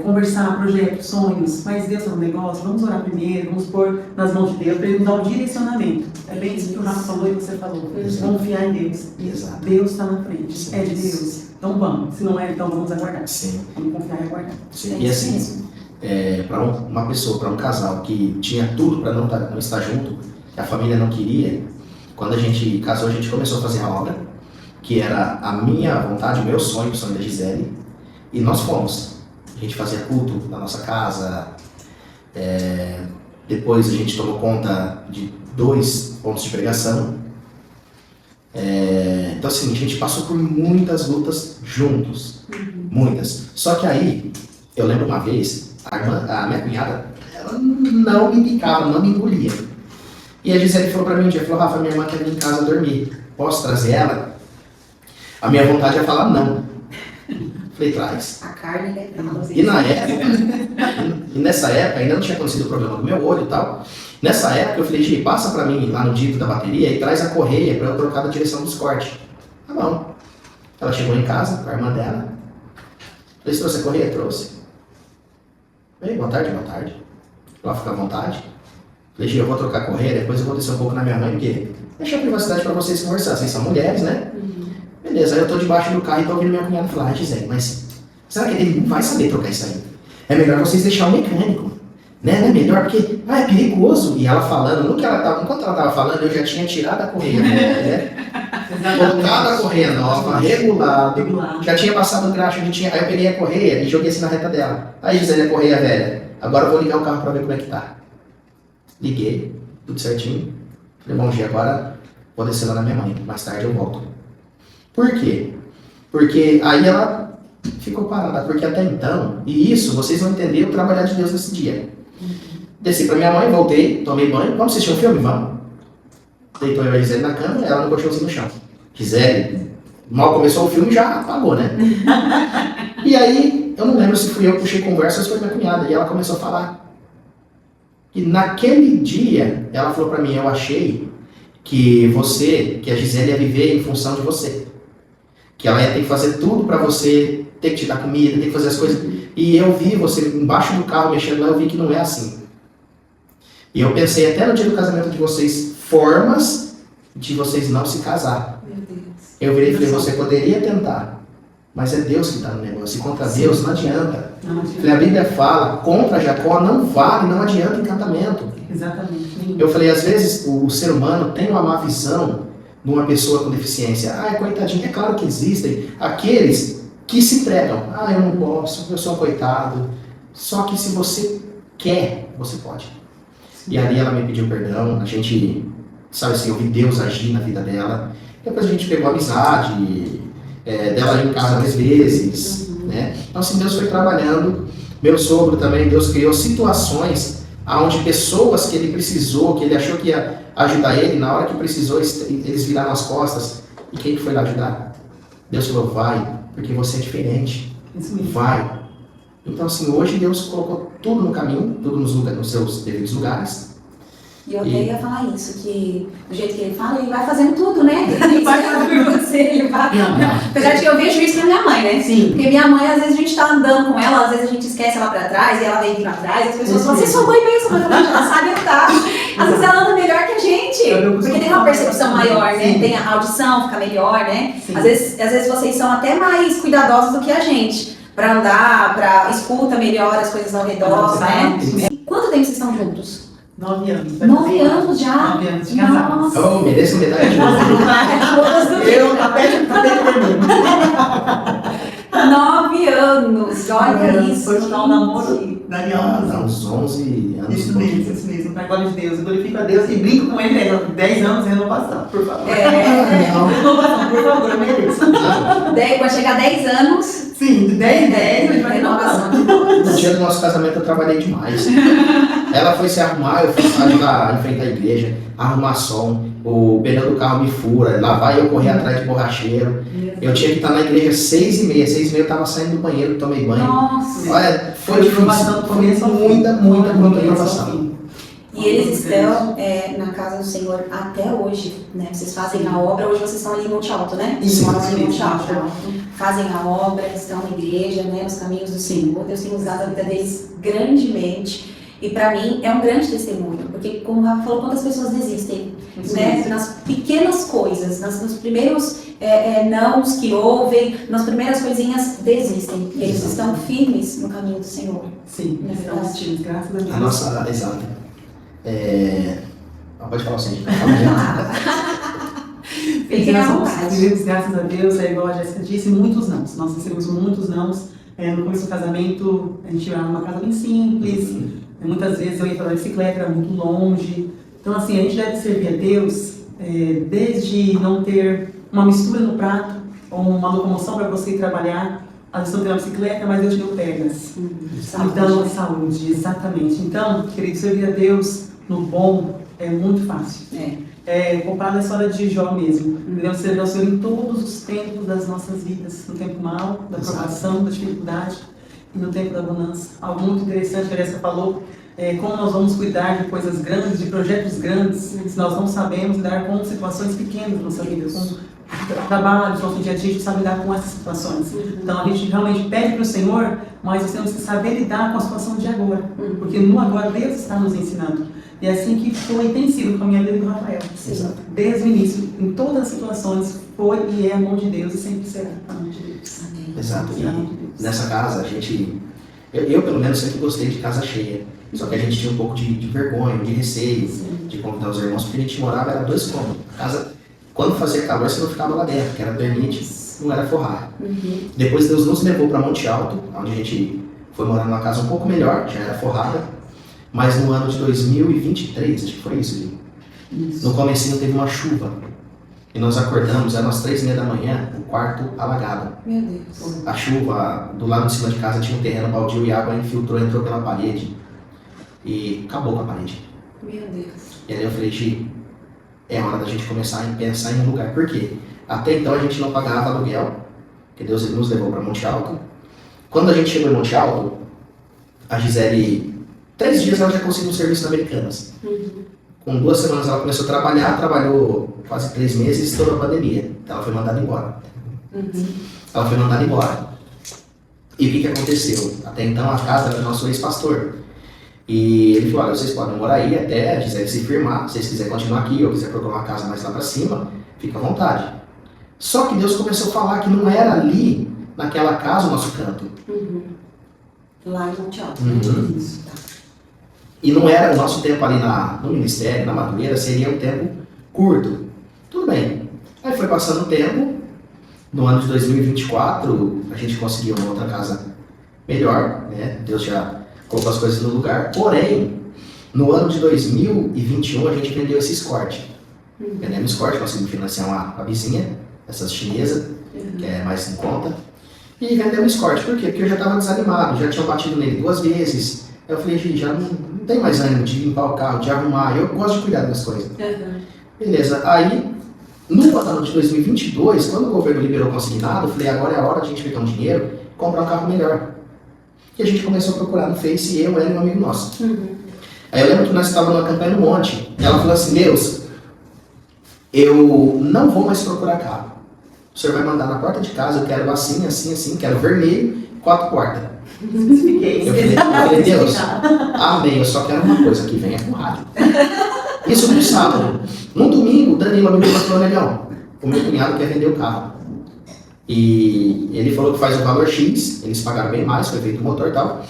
conversar, projetos, sonhos, mas Deus está no negócio, vamos orar primeiro, vamos pôr nas mãos de Deus para Ele nos dar o direcionamento. É bem isso que o Rafa falou e você falou. Confiar em Deus. Exato. Deus está na frente, é de Deus. Então vamos, se não é, então vamos aguardar. Sim. Vamos confiar e aguardar. Sim. E assim, para uma pessoa, para um casal que tinha tudo para não estar junto, que a família não queria, quando a gente casou, a gente começou a fazer a obra, que era a minha vontade, o meu sonho, o sonho da Gisele, e nós fomos. A gente fazia culto na nossa casa, depois a gente tomou conta de 2 pontos de pregação. Então assim, a gente passou por muitas lutas juntos, muitas. Só que aí, eu lembro uma vez, a minha cunhada, ela não me bicava, não me engolia. E a Gisele falou pra mim um dia, falou, Rafa, minha irmã quer vir em casa dormir, posso trazer ela? A minha vontade é falar não. Falei, traz. A carne, né? E nessa época, ainda não tinha acontecido o problema do meu olho e tal. Nessa época eu falei, Gi, passa pra mim lá no dito da bateria e traz a correia pra eu trocar da direção dos cortes. Tá bom. Ela chegou em casa com a irmã dela. Falei, você trouxe a correia? Trouxe. Ei, boa tarde, boa tarde. Ela fica à vontade. Falei, Gi, eu vou trocar a correia, depois eu vou descer um pouco na minha mãe, porque deixa a privacidade pra vocês conversar. Vocês são mulheres, né? Beleza, aí eu tô debaixo do carro e tô ouvindo minha cunhada falar, Gisele, mas será que ele não vai saber trocar isso aí? É melhor vocês deixar o mecânico, né? Não é melhor porque é perigoso. E ela falando, enquanto ela tava falando, eu já tinha tirado a correia nova, né? Colocado a correia nova, regulado, já tinha passado o graxo, aí eu peguei a correia e joguei assim na reta dela. Aí, Gisele, a correia velha, agora eu vou ligar o carro pra ver como é que tá. Liguei, tudo certinho. Falei, bom dia, agora vou descer lá na minha mãe, mais tarde eu volto. Por quê? Porque aí ela ficou parada, porque até então, e isso vocês vão entender o trabalhar de Deus nesse dia. Desci pra minha mãe, voltei, tomei banho, vamos assistir um filme? Vamos. Deitou eu e a Gisele na cama, ela no colchãozinho no chão. Gisele, mal começou o filme, já apagou, né? E aí, eu não lembro se fui eu que puxei conversa ou se foi minha cunhada, e ela começou a falar. E naquele dia, ela falou pra mim, eu achei que a Gisele ia viver em função de você. Que ela ia ter que fazer tudo para você, ter que te dar comida, ter que fazer as coisas. E eu vi você embaixo do carro mexendo lá, eu vi que não é assim. E eu pensei até no dia do casamento de vocês, formas de vocês não se casar. Meu Deus. Eu virei e falei, você poderia tentar, mas é Deus que está no negócio. E contra Deus não adianta. Não adianta. Falei, a Bíblia fala, contra Jacó não vale, não adianta encantamento. Exatamente. Eu falei, às vezes o ser humano tem uma má visão de uma pessoa com deficiência. Ah, coitadinho, é claro que existem aqueles que se entregam. Ah, eu não posso, eu sou um coitado. Só que se você quer, você pode. E ali ela me pediu perdão, a gente, sabe assim, eu vi Deus agir na vida dela. Depois a gente pegou amizade, dela ir em casa mais vezes, né? Então assim, Deus foi trabalhando. Meu sogro também, Deus criou situações onde pessoas que ele precisou, que ele achou que ia ajudar ele, na hora que precisou, eles viraram as costas. E quem foi lá ajudar? Deus falou, vai, porque você é diferente. Vai. Então assim, hoje Deus colocou tudo no caminho, tudo nos seus devidos lugares. E eu até ia falar isso, que do jeito que ele fala, ele vai fazendo tudo, né? Ele vai fazendo você, ele vai... Apesar de que eu vejo isso na minha mãe, né? Sim. Porque minha mãe, às vezes a gente tá andando com ela, às vezes a gente esquece ela pra trás, e ela vem vindo atrás, e as pessoas falam, você é sua mãe mesmo, mas ela sabe andar. Às vezes ela anda melhor que a gente, porque tem uma percepção maior, né? Sim. Tem a audição, fica melhor, né? Sim. Às vezes vocês são até mais cuidadosos do que a gente, pra andar, pra escuta melhor as coisas ao redor, né? E quanto tempo vocês estão juntos? 9 anos. 9 anos já? 9 anos de casados. Nossa. Oh, mereço medalha de ouro. Eu até terminei. 9 anos, olha isso. Foi o namoro da aliança. Uns 11 anos. Isso mesmo, para a glória de Deus. Eu glorifico a Deus e brinco com ele. 10 anos de renovação, por favor. Renovação, por favor, eu mereço. Quando chegar 10 anos, Sim, de 10 em 10, a gente vai renovação. renovação. No dia do nosso casamento eu trabalhei demais. Ela foi se arrumar, eu fui ajudar em frente à igreja, arrumar som, o pneu do carro me fura, lá vai eu correr atrás de borracheiro. Eu tinha que estar na igreja 6h30, 6h30 eu estava saindo do banheiro, tomei banho. Nossa. Olha, foi difícil, foi muita renovação. E eles estão na casa do Senhor até hoje, né? Vocês fazem a obra, hoje vocês estão ali em Monte Alto, né? Sim, Moram ali em Monte sim, Alto. sim. Fazem a obra, estão na igreja, né? Nos caminhos do Senhor. Deus tem usado a vida deles grandemente. E para mim é um grande testemunho, porque como o Rafa falou, quantas pessoas desistem, né? Nas pequenas coisas, nos primeiros nãos que ouvem, nas primeiras coisinhas desistem. E eles estão firmes no caminho do Senhor. Sim, estamos firmes, graças a Deus. A nossa, exato. Pode falar assim, Fiquem à vontade. Vivemos, graças a Deus, igual a Jéssica disse, muitos nãos. Nós recebemos muitos nãos. No começo do casamento, a gente ia numa casa bem simples. Muitas vezes eu ia pela bicicleta, era muito longe. Então, assim, a gente deve servir a Deus desde não ter uma mistura no prato ou uma locomoção para você ir trabalhar. Às vezes não tem uma bicicleta, mas Deus te deu pernas. Então, saúde, exatamente. Então, querido, servir a Deus no bom é muito fácil. Comparado à história de Jó mesmo. Devemos servir ao Senhor em todos os tempos das nossas vidas. No tempo mal, da provação, da dificuldade e no tempo da bonança. Algo muito interessante que a Jéssica falou, como nós vamos cuidar de coisas grandes, de projetos grandes, se nós não sabemos lidar com situações pequenas na nossa vida, com trabalho, nosso dia a dia, a gente sabe lidar com essas situações. Então a gente realmente pede para o Senhor, mas nós temos que saber lidar com a situação de agora, porque no agora Deus está nos ensinando. E é assim que foi e tem sido com a minha vida e com o Rafael. Desde o início, em todas as situações, foi e é a mão de Deus e sempre será a mão de Deus. Exato. E nessa casa, a gente... Eu, pelo menos, sempre gostei de casa cheia. Só que a gente tinha um pouco de vergonha, de receio, de convidar os irmãos, porque a gente morava, era 2 cômodos. Casa, quando fazia calor, você não ficava lá dentro, que era permite, não era forrar. Depois Deus nos levou para Monte Alto, onde a gente foi morar numa casa um pouco melhor, já era forrada. Mas no ano de 2023, acho que foi isso, no comecinho teve uma chuva. E nós acordamos, eram as 3h30 da manhã, o quarto alagado. Meu Deus. A chuva, do lado de cima de casa tinha um terreno baldio e a água infiltrou, entrou pela parede. E acabou com a parede. Meu Deus. E aí eu falei, Gi, é hora da gente começar a pensar em um lugar. Por quê? Até então a gente não pagava aluguel, porque Deus nos levou para Monte Alto. Quando a gente chegou em Monte Alto, a Gisele, 3 dias ela já conseguiu um serviço na Americanas. Com 2 semanas ela começou a trabalhar, trabalhou quase 3 meses e estourou a pandemia. Então ela foi mandada embora. Ela foi mandada embora. E o que aconteceu? Até então a casa era do nosso ex-pastor. E ele falou, olha, vocês podem morar aí até a Gisele se firmar. Se vocês quiserem continuar aqui ou quiser procurar uma casa mais lá pra cima, fica à vontade. Só que Deus começou a falar que não era ali, naquela casa, o nosso canto. Lá em Monte Alto. Isso. E não era o nosso tempo ali no ministério, na Madureira, seria um tempo curto. Tudo bem. Aí foi passando o tempo. No ano de 2024, a gente conseguiu uma outra casa melhor, né? Deus já colocou as coisas no lugar. Porém, no ano de 2021, a gente vendeu esse Escort. Vendemos Escort, conseguimos financiar uma vizinha, essa chinesa, que é mais em conta. E vendemos Escort. Por quê? Porque eu já estava desanimado, já tinha batido nele 2 vezes. Aí eu falei, gente, já não tem mais ânimo de limpar o carro, de arrumar. Eu gosto de cuidar das coisas. Beleza. Aí, no ano de 2022, quando o governo liberou consignado, eu falei, agora é a hora de a gente pegar um dinheiro e comprar um carro melhor. E a gente começou a procurar no Face, eu, ela e um amigo nosso. Aí eu lembro que nós estávamos numa campanha no Monte, e ela falou assim, Deus, eu não vou mais procurar carro. O senhor vai mandar na porta de casa, eu quero assim, assim, assim, quero vermelho, 4 portas. Eu falei, Deus, amém, eu só quero uma coisa, que venha com rádio. Isso no sábado. No domingo, o Danilo, amigo meu, falou, legal, o meu cunhado quer vender o carro. E ele falou que faz o valor X, eles pagaram bem mais, foi feito o motor e tal.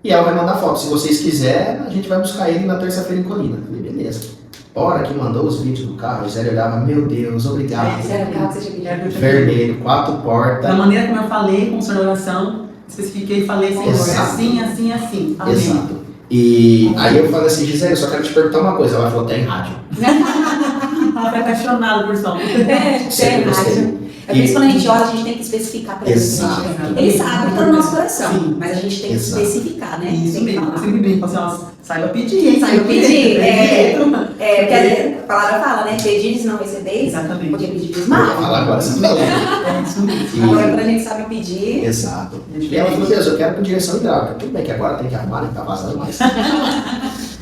E ela vai mandar foto, se vocês quiserem, a gente vai buscar ele na terça-feira em Colina. Eu falei, beleza. Hora que mandou os vídeos do carro, a Gisele olhava, meu Deus, obrigado. Esse era o carro que você tinha pedido. Vermelho, 4 portas. Da maneira como eu falei, com sua oração, especifiquei e falei, Senhor, Exato. assim, assim, assim. Amém. Exato. E aí eu falei assim, Gisele, eu só quero te perguntar uma coisa. Ela falou, tem rádio. Ela foi apaixonada por som. Tem rádio. É por isso que quando a gente ora, a gente tem que especificar para ele. Exato. Ele sabe que está no nosso coração, Sim. mas a gente tem que Exato. especificar, né? Isso Tem que mesmo. Eu falar. sempre brinco, assim, ó, saiba pedir, hein? Saiba pedir. É, Porque a palavra fala, né? Pedir se não recebeis, Exatamente. porque pedir Vou mal. falar agora essa palavra. É isso mesmo. Agora, quando a gente sabe pedir, Exato. E ela falou, Deus, eu quero com direção hidráulica. Tudo bem que agora tem que arrumar, né? Tá vazando mais.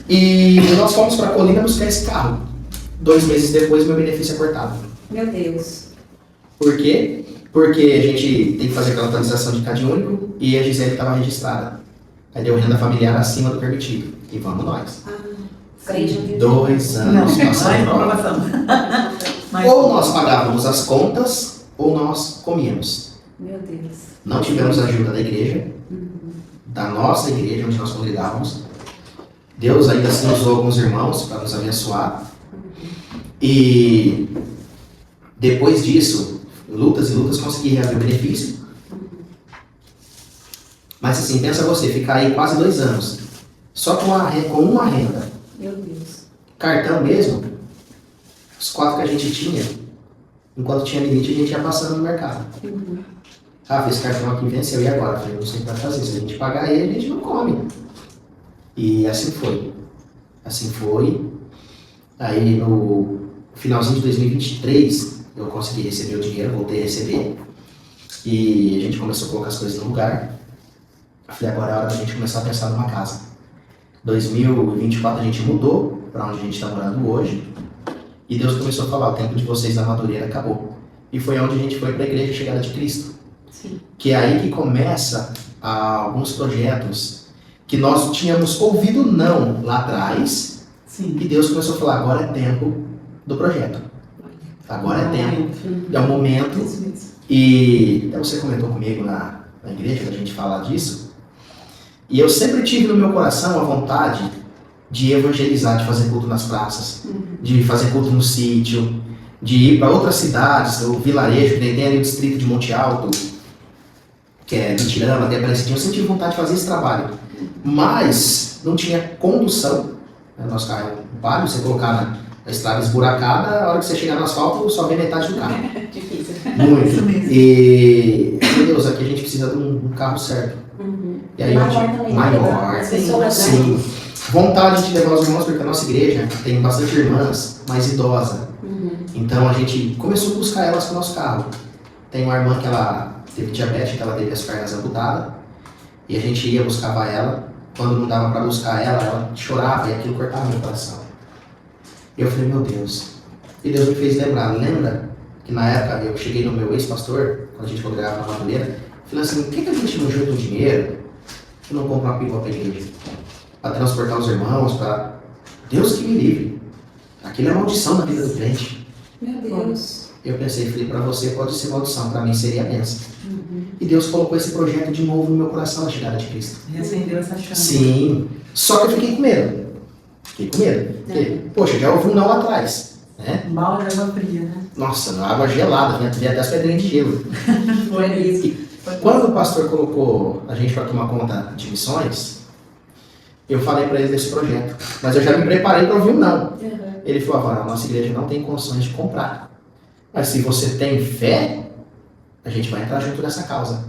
E nós fomos para Colina buscar esse carro. 2 meses depois, meu benefício é cortado. meu Deus. Por quê? Porque a gente tem que fazer aquela atualização de CAD único e a Gisele estava registrada. Aí deu renda familiar acima do permitido. E vamos nós. Crente não tem 2 Não, anos passando mais prova. aprovação. Mas- Ou nós pagávamos as contas, ou nós comíamos. Meu Deus. Não tivemos ajuda da igreja, da nossa igreja, onde nós congregávamos. Deus ainda assim usou alguns irmãos para nos abençoar. E depois disso, lutas e lutas, consegui reaver o benefício. Mas assim, pensa você, ficar aí quase 2 anos, só com uma renda. Meu Deus. Cartão mesmo, os 4 que a gente tinha, enquanto tinha limite, a gente ia passando no mercado. Ah, esse cartão aqui venceu, e agora? Eu falei, não sei o que vai fazer, se a gente pagar ele, a gente não come. E assim foi. Assim foi. Aí no finalzinho de 2023, eu consegui receber o dinheiro, voltei a receber. E a gente começou a colocar as coisas no lugar. Eu falei, agora é a hora da gente começar a pensar numa casa. 2024 a gente mudou para onde a gente está morando hoje. E Deus começou a falar, o tempo de vocês na Madureira acabou. E foi onde a gente foi para a Igreja Chegada de Cristo. Sim. Que é aí que começa alguns projetos que nós tínhamos ouvido não lá atrás. Sim. E Deus começou a falar, agora é tempo do projeto. Agora é tempo, é o momento. Isso mesmo. E até você comentou comigo na igreja, da gente falar disso. E eu sempre tive no meu coração a vontade de evangelizar, de fazer culto nas praças, de fazer culto no sítio, de ir para outras cidades, o vilarejo, que tem ali o distrito de Monte Alto, que é Bitirama, até Aparecidinho. Eu sempre tive vontade de fazer esse trabalho. Mas não tinha condução. Né? Nosso carro é um palio, você colocar na estrada esburacada, a hora que você chegar no asfalto, só vê metade do carro. Difícil. Isso Muito. mesmo. E, meu Deus, aqui a gente precisa de um carro certo. E aí, Maior também, maior, as pessoas, sim. Vontade de levar os irmãos, porque a nossa igreja tem bastante irmãs mais idosas. Então a gente começou a buscar elas com o nosso carro. Tem uma irmã que ela teve diabetes, que ela teve as pernas amputadas. E a gente ia, buscava ela. Quando não dava para buscar ela, ela chorava e aquilo cortava meu coração. Eu falei, meu Deus. E Deus me fez lembrar, lembra que na época eu cheguei no meu ex-pastor, quando a gente congregava na Madureira, falei assim, por que a gente não junta um dinheiro e não compra uma perua para a igreja? Para transportar os irmãos, para... Deus que me livre. Aquilo é maldição na vida do crente. Meu Deus. Eu pensei, falei, para você pode ser maldição, para mim seria bênção. E Deus colocou esse projeto de novo no meu coração, a chegada de Cristo. E acendeu essa chama. Sim. Só que eu fiquei com medo. Fiquei com medo. Porque, poxa, já ouvi um não lá atrás. Né? Um balde de água fria, né? Nossa, na água gelada, vinha até as pedrinhas de gelo. Foi isso. E quando o pastor colocou a gente para tomar conta de missões, eu falei para ele desse projeto. Mas eu já me preparei para ouvir um não. Ele falou, a nossa igreja não tem condições de comprar. Mas se você tem fé, a gente vai entrar junto nessa causa.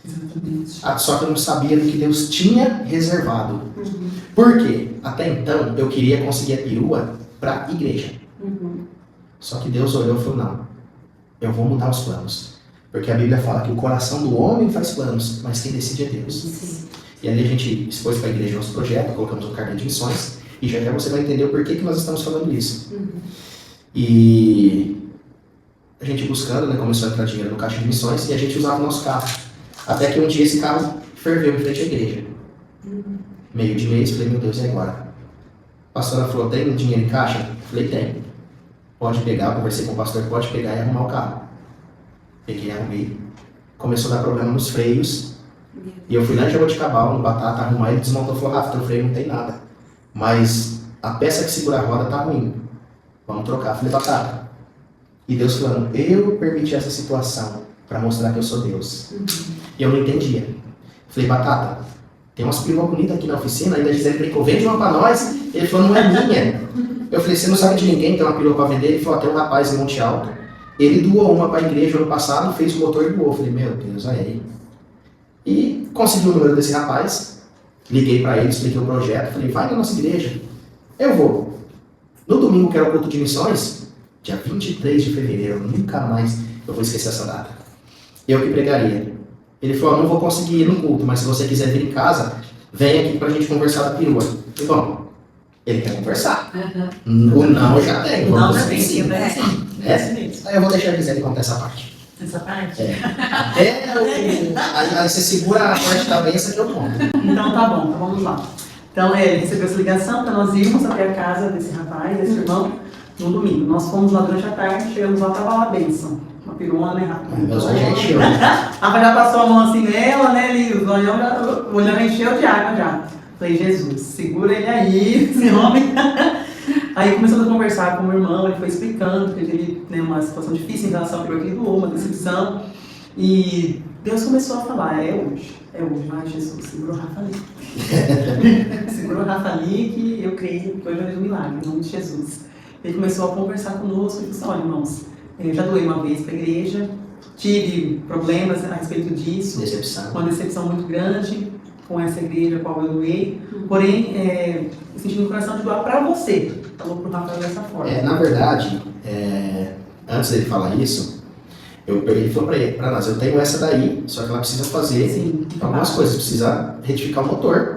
Exatamente. Só que eu não sabia do que Deus tinha reservado. Por quê? Até então, eu queria conseguir a perua para a igreja. Só que Deus olhou e falou, não, eu vou mudar os planos. Porque a Bíblia fala que o coração do homem faz planos, mas quem decide é Deus. Sim. E ali a gente expôs para a igreja nosso projeto, colocamos um cartão de missões, e já você vai entender o porquê que nós estamos falando isso. E a gente buscando, né, começou a entrar dinheiro no caixa de missões, e a gente usava o nosso carro. Até que um dia esse carro ferveu em frente à igreja. Meio de mês, falei, meu Deus, e agora? A pastora falou, tem um dinheiro em caixa? Falei, tem. Pode pegar, eu conversei com o pastor, pode pegar e arrumar o carro. Peguei e arrumei. Começou a dar problema nos freios. E eu fui lá em Jaboticabal, no Batata, arrumar, ele desmontou e falou, Rafa, teu freio não tem nada. Mas a peça que segura a roda tá ruim. Vamos trocar. Falei, Batata. E Deus falando, eu permiti essa situação para mostrar que eu sou Deus. E eu não entendia. Falei, Batata, tem umas peruas bonitas aqui na oficina, ainda Gisele brincou, vende uma para nós. Ele falou, não é minha. Eu falei, você não sabe de ninguém que tem uma perua para vender? Ele falou, tem um rapaz em Monte Alto. Ele doou uma para a igreja ano passado, fez o motor e doou. Eu falei, meu Deus, olha aí. E consegui o número desse rapaz, liguei para ele, expliquei o projeto, falei, vai na nossa igreja. Eu vou. No domingo, que era o culto de missões, dia 23 de fevereiro, nunca mais eu vou esquecer essa data. Eu que pregaria. Ele falou, não vou conseguir ir no culto, mas se você quiser vir em casa, vem aqui pra gente conversar da perua. E bom, ele quer conversar. O não já tem. Não, já tem sim, né? Aí eu vou deixar a Gisele contar essa parte. Essa parte? Aí você segura a parte da benção que eu conto. Então tá bom, então vamos lá. Então ele recebeu essa ligação para nós irmos até a casa desse rapaz, desse irmão, no domingo. Nós fomos lá durante a tarde, chegamos lá, tava lá a benção. Uma perona, né, Rafa? Meus olhos já encheu. Rafa já passou a mão assim nela, né, ali, o olhão já encheu de água já. Falei, Jesus, segura ele aí, esse homem. Aí começamos a conversar com o meu irmão, ele foi explicando que ele teve, né, uma situação difícil em relação ao que ele doou, uma decepção. E Deus começou a falar, é hoje, ai Jesus, segura o Rafa ali. Segura o Rafa ali que eu creio que hoje vai ter um milagre, em nome de Jesus. Ele começou a conversar conosco e disse, olha irmãos, eu já doei uma vez para a igreja, tive problemas a respeito disso, uma decepção muito grande com essa igreja a qual eu doei, porém, eu senti no coração de doar para você, falou para o Rafael dessa forma. Na verdade, antes dele falar isso, ele falou para nós, eu tenho essa daí, só que ela precisa fazer algumas coisas, precisa retificar o motor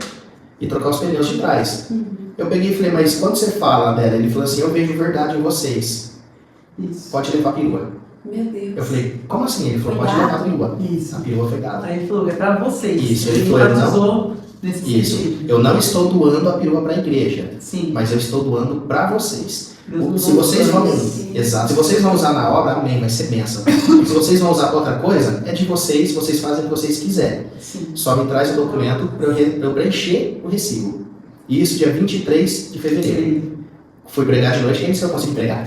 e trocar os pneus de trás. Eu peguei e falei, mas quando você fala dela, ele falou assim, eu vejo verdade em vocês. Isso. Pode levar a perua. Meu Deus. Eu falei, como assim? Ele falou, pode levar a perua. Isso. A perua foi dada. Aí ele falou, é para vocês. Isso, ele ele falou, enfatizou nesse Isso. sentido. Eu não estou doando a perua para a igreja, Sim. mas eu estou doando para vocês. Deus Se vocês vão, Sim. se vocês vão usar na obra, amém, vai ser bênção. Se vocês vão usar para outra coisa, é de vocês fazem o que vocês quiserem. Sim. Só me traz o documento para eu preencher o recibo. E isso dia 23 de fevereiro. Fui pregar de noite, quem disse que eu consegui pregar?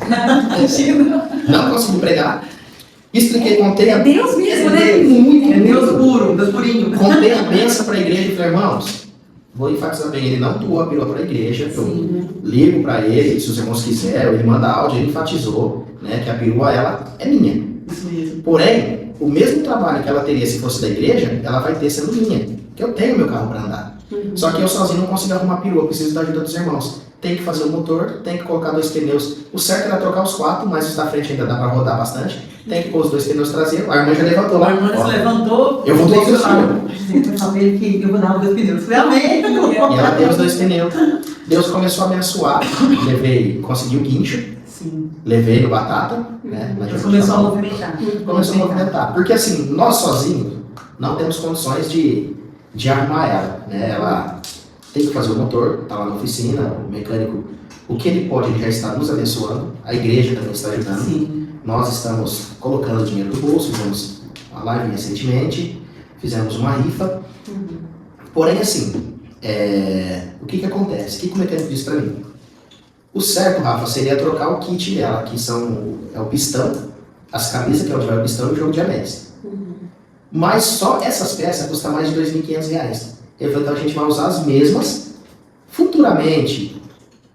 Não consegui pregar. Expliquei, contei a Deus mesmo, né? É Deus puro, Deus purinho. Contei a bênção para a igreja e falei, irmãos, vou enfatizar bem, ele não doou a perua para a igreja, eu ligo para ele, se os irmãos quiserem, ele manda áudio, ele enfatizou, né, que a perua, ela é minha. Isso mesmo. Porém, o mesmo trabalho que ela teria se fosse da igreja, ela vai ter sendo minha, que eu tenho meu carro para andar. Só que eu sozinho não consigo arrumar perua, eu preciso da ajuda dos irmãos. Tem que fazer o motor, tem que colocar 2 pneus. O certo era trocar os 4, mas os da frente ainda dá pra rodar bastante. Tem que pôr os 2 pneus traseiros. A irmã já levantou lá. A irmã se levantou. Eu vou ter que eu falei que eu vou dar os 2 pneus. Eu falei, amém. E ela deu os 2 pneus. Deus começou a abençoar. Consegui o guincho. Sim. Levei no Batata. Né? Começou a movimentar. Começou a movimentar. Porque assim, nós sozinhos não temos condições de arrumar ela. Né? Ela tem que fazer o motor, está lá na oficina, o mecânico, o que ele pode, ele já está nos abençoando. A igreja também está ajudando. Sim. Nós estamos colocando dinheiro no bolso, fizemos uma live recentemente, fizemos uma rifa. Porém, assim, o que acontece? O que o mecânico disse para mim? O certo, Rafa, seria trocar o kit dela, que é o pistão, as camisas, que é onde vai o pistão, e o jogo de anéis. Mas só essas peças custam mais de R$2.500. Ele falou, então a gente vai usar as mesmas. Futuramente,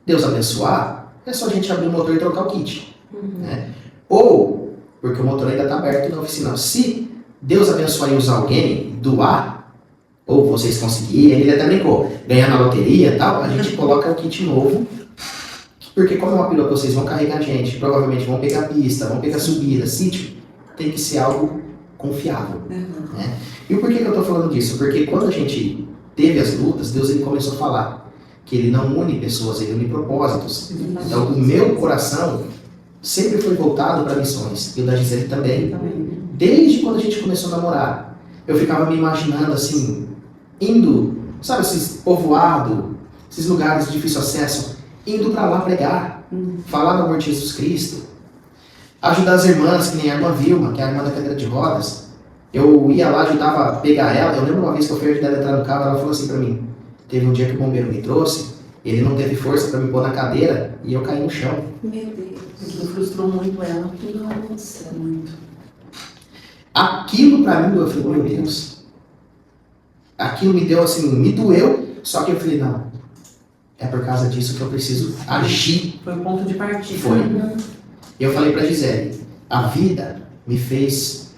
Deus abençoar, é só a gente abrir o motor e trocar o kit. Né? Ou, porque o motor ainda está aberto na oficina. Se Deus abençoar e usar alguém, doar, ou vocês conseguirem, ele até brincou, ganhar na loteria e tal, a gente coloca o kit novo. Porque como é uma perua que vocês vão carregar a gente, provavelmente vão pegar pista, vão pegar subida, sítio, tem que ser algo confiável. Né? E por que eu estou falando disso? Porque quando a gente teve as lutas, Deus ele começou a falar que ele não une pessoas, ele une propósitos. Então o meu coração sempre foi voltado para missões, e o da Gisele também. Desde quando a gente começou a namorar, eu ficava me imaginando assim, indo, sabe, esses povoados, esses lugares de difícil acesso, indo para lá pregar, falar do amor de Jesus Cristo, ajudar as irmãs, que nem a irmã Vilma, que é a irmã da cadeira de rodas. Eu ia lá, ajudava a pegar ela. Eu lembro uma vez que eu fui ajudar ela a entrar no carro, ela falou assim para mim, teve um dia que o bombeiro me trouxe, ele não teve força para me pôr na cadeira e eu caí no chão. Meu Deus. Aquilo frustrou muito ela. Nossa. Muito. Aquilo para mim, eu falei, meu Deus. Aquilo me deu assim, me doeu, só que eu falei, não, é por causa disso que eu preciso agir. Foi o ponto de partida. Foi. Eu falei pra Gisele, a vida me fez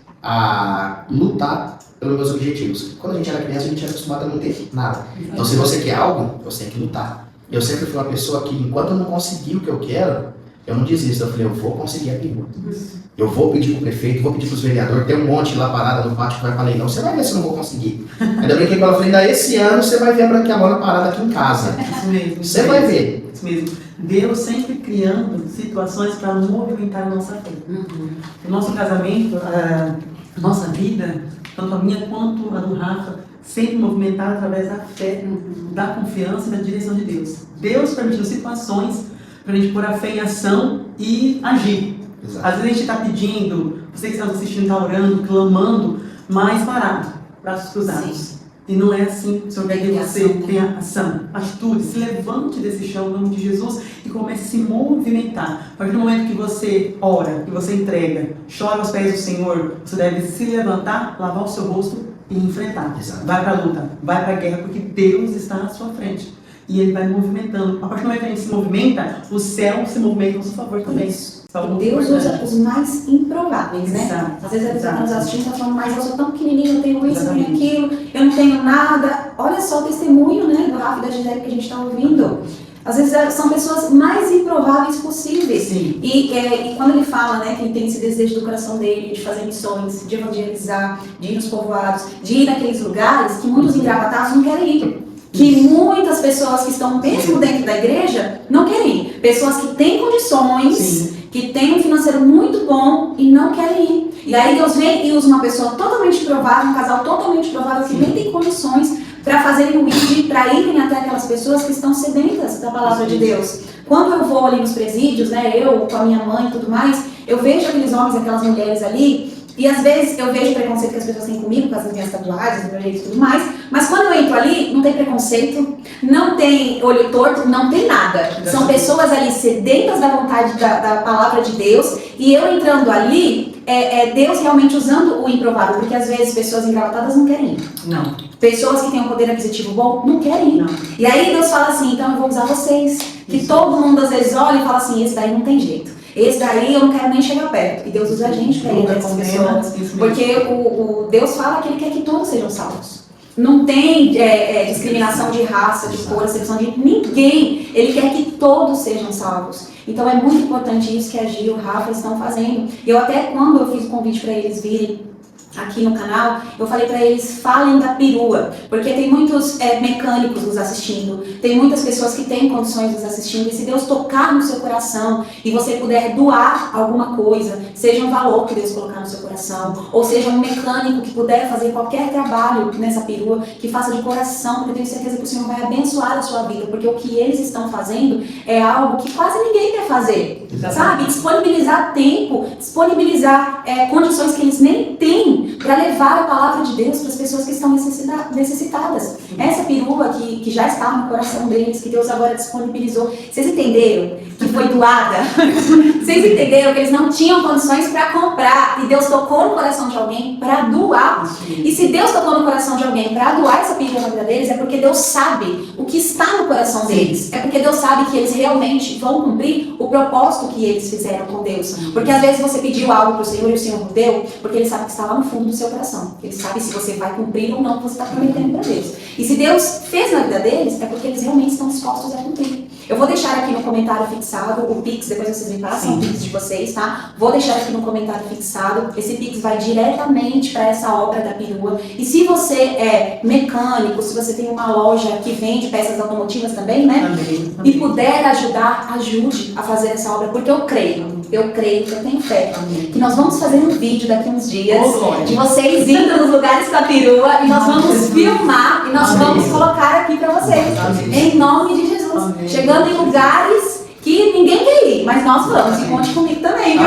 lutar pelos meus objetivos. Quando a gente era criança, a gente era acostumado a não ter nada. Então, se você quer algo, você tem que lutar. Eu sempre fui uma pessoa que, enquanto eu não conseguir o que eu quero, eu não desisto. Eu falei, eu vou conseguir a pergunta. Eu vou pedir pro prefeito, vou pedir pros vereadores, tem um monte lá parada no pátio que vai pra leilão. Você vai ver se eu não vou conseguir. Ainda brinquei com ela, falei, ainda esse ano você vai ver a branquiamona parada aqui em casa. Isso mesmo. Você vai ver. Isso mesmo. Deus sempre criando situações para movimentar a nossa fé. O nosso casamento, a nossa vida, tanto a minha quanto a do Rafa, sempre movimentada através da fé, da confiança e da direção de Deus. Deus permitiu situações para a gente pôr a fé em ação e agir. Exato. Às vezes a gente está pedindo, você que está assistindo, está orando, clamando, mas parado, braços cruzados. Sim. E não é assim. O Senhor quer que você ação, né? tenha ação, atitude, se levante desse chão em nome de Jesus e comece a se movimentar. A partir do momento que você ora, que você entrega, chora aos pés do Senhor, você deve se levantar, lavar o seu rosto e enfrentar. Exato. Vai para a luta, vai para a guerra, porque Deus está à sua frente. E Ele vai movimentando. A partir do momento que a gente se movimenta, o céu se movimenta ao seu favor também. Isso. Isso é algo muito Deus importante. usa os mais improváveis, né? Exato, Às vezes a pessoa está nos exato. assistindo e está falando, mas eu sou tão pequenininho, eu tenho isso, eu tenho Exatamente. aquilo, eu não tenho nada. Olha só o testemunho, né, do Rafa e da Gisele que a gente está ouvindo. Às vezes são pessoas mais improváveis possíveis. Sim. E quando ele fala, né, que ele tem esse desejo do coração dele de fazer missões, de evangelizar, de ir nos povoados, de ir naqueles lugares que muitos engravatados não querem ir. Que muitas pessoas que estão mesmo dentro da igreja não querem ir. Pessoas que têm condições, Sim. que têm um financeiro muito bom e não querem ir. E aí Deus vem e usa uma pessoa totalmente provável, um casal totalmente provável, que nem tem condições para fazerem o ID, para irem até aquelas pessoas que estão sedentas da palavra de Deus. Quando eu vou ali nos presídios, né, eu com a minha mãe e tudo mais, eu vejo aqueles homens e aquelas mulheres ali, e às vezes eu vejo preconceito que as pessoas têm comigo, com as minhas tatuagens, do meu jeito e tudo mais, mas quando eu entro ali, não tem preconceito, não tem olho torto, não tem nada. São pessoas ali sedentas da vontade da palavra de Deus, e eu entrando ali, Deus realmente usando o improvável, porque às vezes pessoas engravatadas não querem ir. Não. Pessoas que têm um poder aquisitivo bom não querem ir. Não. E aí Deus fala assim, então eu vou usar vocês. Que Isso. todo mundo às vezes olha e fala assim, esse daí não tem jeito. Esse daí eu não quero nem chegar perto. E Deus usa a gente para ir até essas pessoas. Porque o Deus fala que Ele quer que todos sejam salvos. não tem discriminação de raça, de cor, acepção de ninguém. Ele quer que todos sejam salvos. Então é muito importante isso que a Gia e o Rafa estão fazendo. Eu até, quando eu fiz o convite para eles virem aqui no canal, eu falei para eles, falem da perua, porque tem muitos mecânicos nos assistindo, tem muitas pessoas que têm condições nos assistindo, e se Deus tocar no seu coração e você puder doar alguma coisa, seja um valor que Deus colocar no seu coração, ou seja um mecânico que puder fazer qualquer trabalho nessa perua, que faça de coração, porque eu tenho certeza que o Senhor vai abençoar a sua vida, porque o que eles estão fazendo é algo que quase ninguém quer fazer, sabe? Disponibilizar tempo, disponibilizar condições que eles nem têm, para levar a palavra de Deus para as pessoas que estão necessitadas. Essa perua que já está no coração deles, que Deus agora disponibilizou. Vocês entenderam que foi doada? Vocês entenderam que eles não tinham condições para comprar e Deus tocou no coração de alguém para doar? E se Deus tocou no coração de alguém para doar essa perua na vida deles, é porque Deus sabe o que está no coração deles. É porque Deus sabe que eles realmente vão cumprir o propósito que eles fizeram com Deus. Porque às vezes você pediu algo para o Senhor e o Senhor não deu, porque Ele sabe que está lá no fundo do seu coração. Ele sabe se você vai cumprir ou não o que você está prometendo para Deus. E se Deus fez na vida deles, é porque eles realmente estão dispostos a cumprir. Eu vou deixar aqui no comentário fixado o Pix, depois vocês me passam o Pix de vocês, tá? Vou deixar aqui no comentário fixado. Esse Pix vai diretamente para essa obra da perua. E se você é mecânico, se você tem uma loja que vende peças automotivas também, né? Também. E puder ajudar, ajude a fazer essa obra, porque eu creio, eu tenho fé, que nós vamos fazer um vídeo daqui uns dias de vocês indo nos lugares com a perua e nós vamos filmar e nós vamos colocar aqui para vocês, em nome de Jesus. Chegando em lugares que ninguém quer ir, mas nós vamos, e conte comigo também, viu?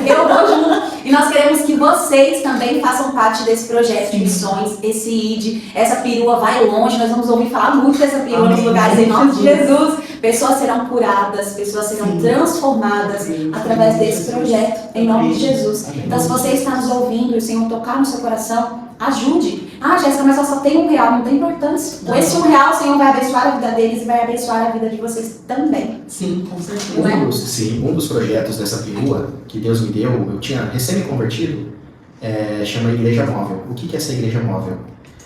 Eu vou junto. E nós queremos que vocês também façam parte desse projeto de missões, esse ID, essa perua vai longe, nós vamos ouvir falar muito dessa perua nos lugares em nome de Jesus. Pessoas serão curadas, pessoas serão transformadas através desse projeto, em nome de Jesus. Então, se você está nos ouvindo e o Senhor tocar no seu coração, ajude. Jéssica, mas só tem R$1, não tem importância. Com esse R$1, o Senhor vai abençoar a vida deles e vai abençoar a vida de vocês também. Sim, com certeza. Um dos projetos dessa perua que Deus me deu, eu tinha recém-convertido, chama Igreja Móvel. O que é essa Igreja Móvel?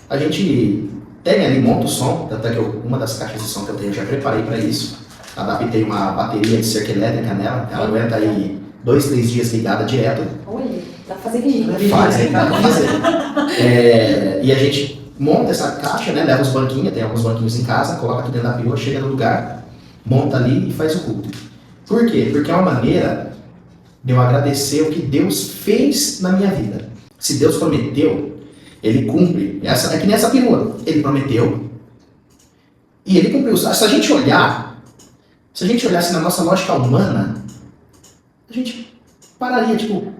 A gente tem ali, monta o som, até que uma das caixas de som que eu tenho, eu já preparei para isso. Adaptei uma bateria de cerca elétrica nela, ela aguenta aí 2, 3 dias ligada direto. Olha, dá pra fazer vigília. Dá pra fazer. E a gente monta essa caixa, né, leva os banquinhos, tem alguns banquinhos em casa, coloca aqui dentro da perua, chega no lugar, monta ali e faz o culto. Por quê? Porque é uma maneira de eu agradecer o que Deus fez na minha vida. Se Deus prometeu, Ele cumpre. É que nessa perua. Ele prometeu e Ele cumpriu. Se a gente olhasse na nossa lógica humana, a gente pararia, tipo,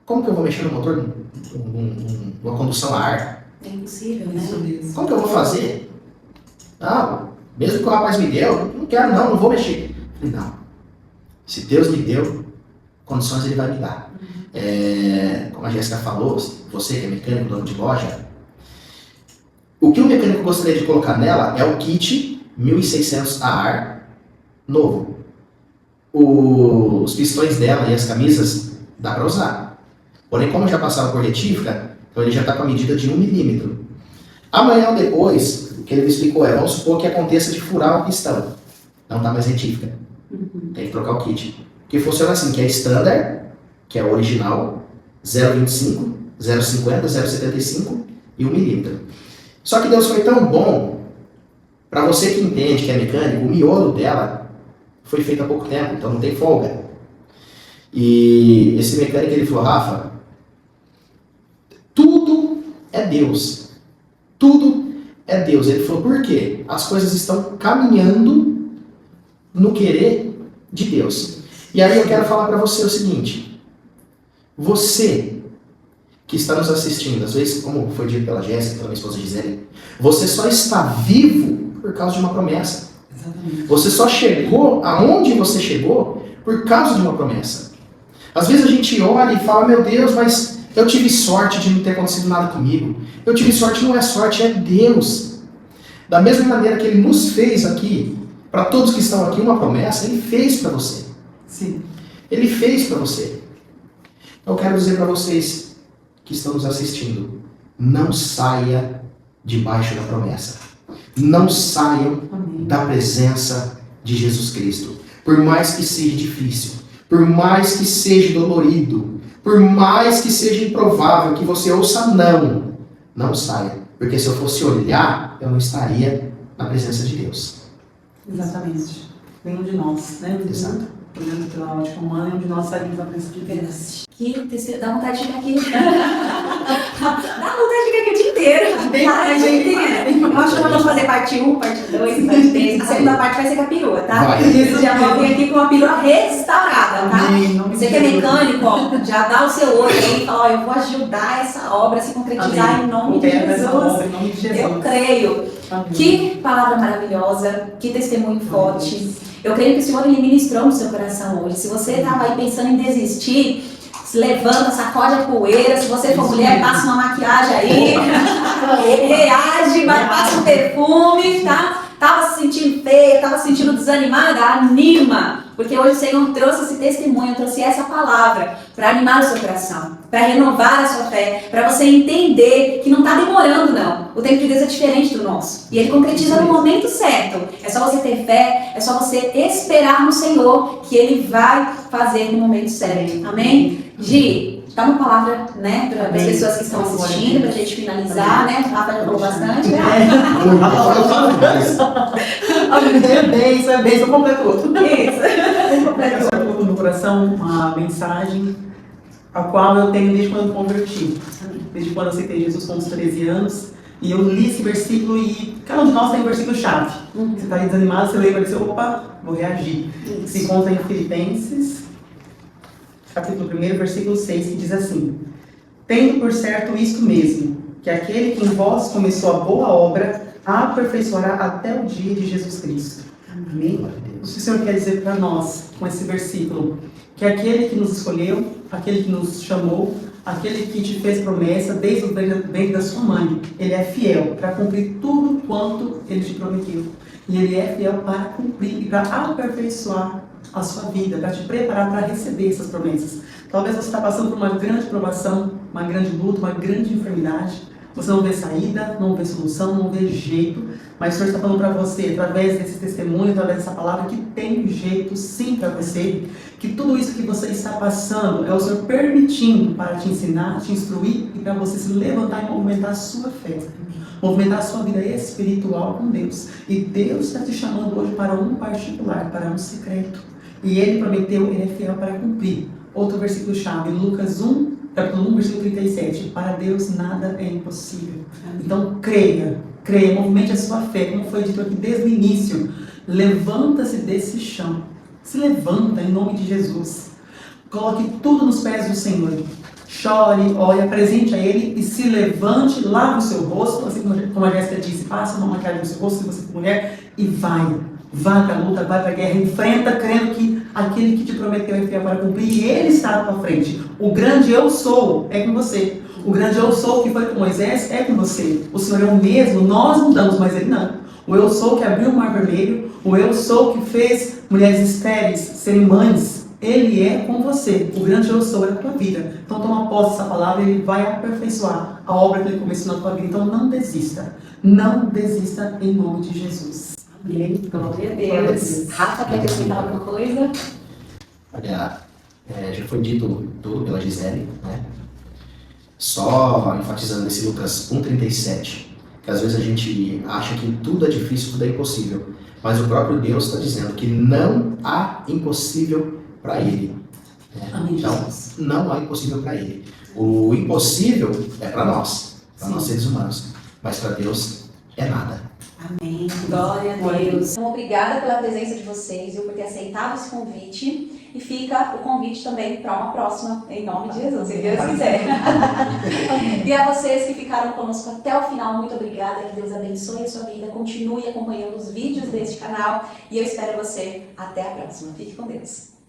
como que eu vou mexer no motor numa condução a ar? É impossível, né? Como que eu vou fazer? Mesmo que o rapaz me deu, não quero não vou mexer. Falei, não. Se Deus me deu, condições Ele vai me dar. Como a Jéssica falou, você que é mecânico, dono de loja, o que o mecânico gostaria de colocar nela é o kit 1600 a ar novo. Os pistões dela e as camisas dá para usar. Porém, como já passaram por retífica, então ele já está com a medida de 1 milímetro. Amanhã ou depois, o que ele me explicou vamos supor que aconteça de furar o pistão. Não está mais retífica. Tem que trocar o kit. Que funciona assim, que é standard, que é o original, 0,25, 0,50, 0,75 e 1 milímetro. Só que Deus foi tão bom, para você que entende, que é mecânico, o miolo dela foi feito há pouco tempo, então não tem folga. E esse mecânico, ele falou, Rafa, tudo é Deus. Tudo é Deus. Ele falou, por quê? As coisas estão caminhando no querer de Deus. E aí eu quero falar para você o seguinte, você que está nos assistindo, às vezes, como foi dito pela Jéssica, pela minha esposa Gisele, você só está vivo por causa de uma promessa. Exatamente. Você só chegou aonde você chegou por causa de uma promessa. Às vezes a gente olha e fala, meu Deus, mas eu tive sorte de não ter acontecido nada comigo. Eu tive sorte, não é sorte, é Deus. Da mesma maneira que Ele nos fez aqui, para todos que estão aqui, uma promessa, Ele fez para você. Sim. Ele fez para você. Eu quero dizer para vocês que estão nos assistindo, não saia debaixo da promessa. Não saiam da presença de Jesus Cristo. Por mais que seja difícil, por mais que seja dolorido, por mais que seja improvável que você ouça não saia. Porque se eu fosse olhar, eu não estaria na presença de Deus. Exatamente. Nenhum de nós, né? Exato. Olhando pela ótica humana, nenhum de nós saímos da presença de Deus. Dá vontade de ficar aqui. Dá vontade de ficar aqui o dia inteiro. Eu acho que nós vamos fazer parte 1, parte 2, parte 3. A segunda parte vai ser com a perua, tá? Vai. Isso já vão vir aqui com a perua restaurada, tá? Você que é mecânico, ó, já dá o seu olho aí e fala, ó, eu vou ajudar essa obra a se concretizar em nome de Jesus. Eu creio. Que palavra maravilhosa, que testemunho forte. Eu creio que o Senhor ele ministrou no seu coração hoje. Se você estava aí pensando em desistir, se levanta, sacode a poeira. Se você for mulher, passa uma maquiagem aí. Reage, passa um perfume, tá? Tava se sentindo feia, tava se sentindo desanimada, anima. Porque hoje o Senhor trouxe esse testemunho, trouxe essa palavra para animar o seu coração, para renovar a sua fé, para você entender que não está demorando não. O tempo de Deus é diferente do nosso. E Ele concretiza no momento certo. É só você ter fé, é só você esperar no Senhor que Ele vai fazer no momento certo. Amém? Gi, dá uma palavra, né, para as pessoas que estão assistindo, para a gente finalizar, né? O Rafa já falou bastante, né? Isso é bem, só completou. Isso. Eu coloco no coração uma mensagem a qual eu tenho desde quando eu me converti. Desde quando eu aceitei Jesus com uns 13 anos. E eu li esse versículo e cada um de nós tem um versículo-chave. Você está aí desanimado, você lembra disso, opa, vou reagir. Se encontra em Filipenses, capítulo 1, versículo 6, que diz assim: tendo por certo isto mesmo, que aquele que em vós começou a boa obra, a aperfeiçoará até o dia de Jesus Cristo. Amém? O que o Senhor quer dizer para nós com esse versículo? Que aquele que nos escolheu, aquele que nos chamou, aquele que te fez promessa desde o ventre da sua mãe, ele é fiel para cumprir tudo quanto ele te prometeu. E ele é fiel para cumprir e para aperfeiçoar a sua vida, para te preparar para receber essas promessas. Talvez você está passando por uma grande provação, uma grande luta, uma grande enfermidade. Você não vê saída, não vê solução, não vê jeito, mas o Senhor está falando para você, através desse testemunho, através dessa palavra, que tem jeito sim para você, que tudo isso que você está passando é o Senhor permitindo para te ensinar, te instruir e para você se levantar e movimentar a sua fé, movimentar a sua vida espiritual com Deus. E Deus está te chamando hoje para um particular, para um secreto. E Ele prometeu, Ele é fiel para cumprir. Outro versículo-chave, Lucas 1, capítulo 1, versículo 37. Para Deus nada é impossível. Então creia, movimente a sua fé, como foi dito aqui desde o início. Levanta-se desse chão. Se levanta em nome de Jesus. Coloque tudo nos pés do Senhor. Chore, ore, apresente a Ele e se levante, lave o seu rosto, assim como a Jéssica disse, passa uma maquiagem no seu rosto, se você for mulher, e vai para a luta, vai para a guerra, enfrenta, crendo que aquele que te prometeu é fiel para cumprir, e Ele está à tua frente. O grande eu sou é com você. O grande eu sou que foi com Moisés é com você. O Senhor é o mesmo, nós mudamos, mas Ele não. O eu sou que abriu o mar vermelho, o eu sou que fez mulheres estéreis serem mães, Ele é com você. O grande eu sou é na tua vida. Então toma posse dessa palavra e Ele vai aperfeiçoar a obra que Ele começou na tua vida. Então não desista. Não desista em nome de Jesus. Amém. Glória a Deus. Rafa, quer acrescentar alguma coisa? Olha, já foi dito tudo pela Gisele, né? Só enfatizando esse Lucas 1,37, que às vezes a gente acha que tudo é difícil, tudo é impossível. Mas o próprio Deus está dizendo que não há impossível para Ele. Né? Então, não há impossível para Ele. O impossível é para nós seres humanos. Mas para Deus é nada. Amém. Glória a Deus. Então, obrigada pela presença de vocês e por ter aceitado esse convite. E fica o convite também para uma próxima, em nome de Jesus, se Deus quiser. E a vocês que ficaram conosco até o final, muito obrigada. Que Deus abençoe a sua vida. Continue acompanhando os vídeos deste canal. E eu espero você até a próxima. Fique com Deus.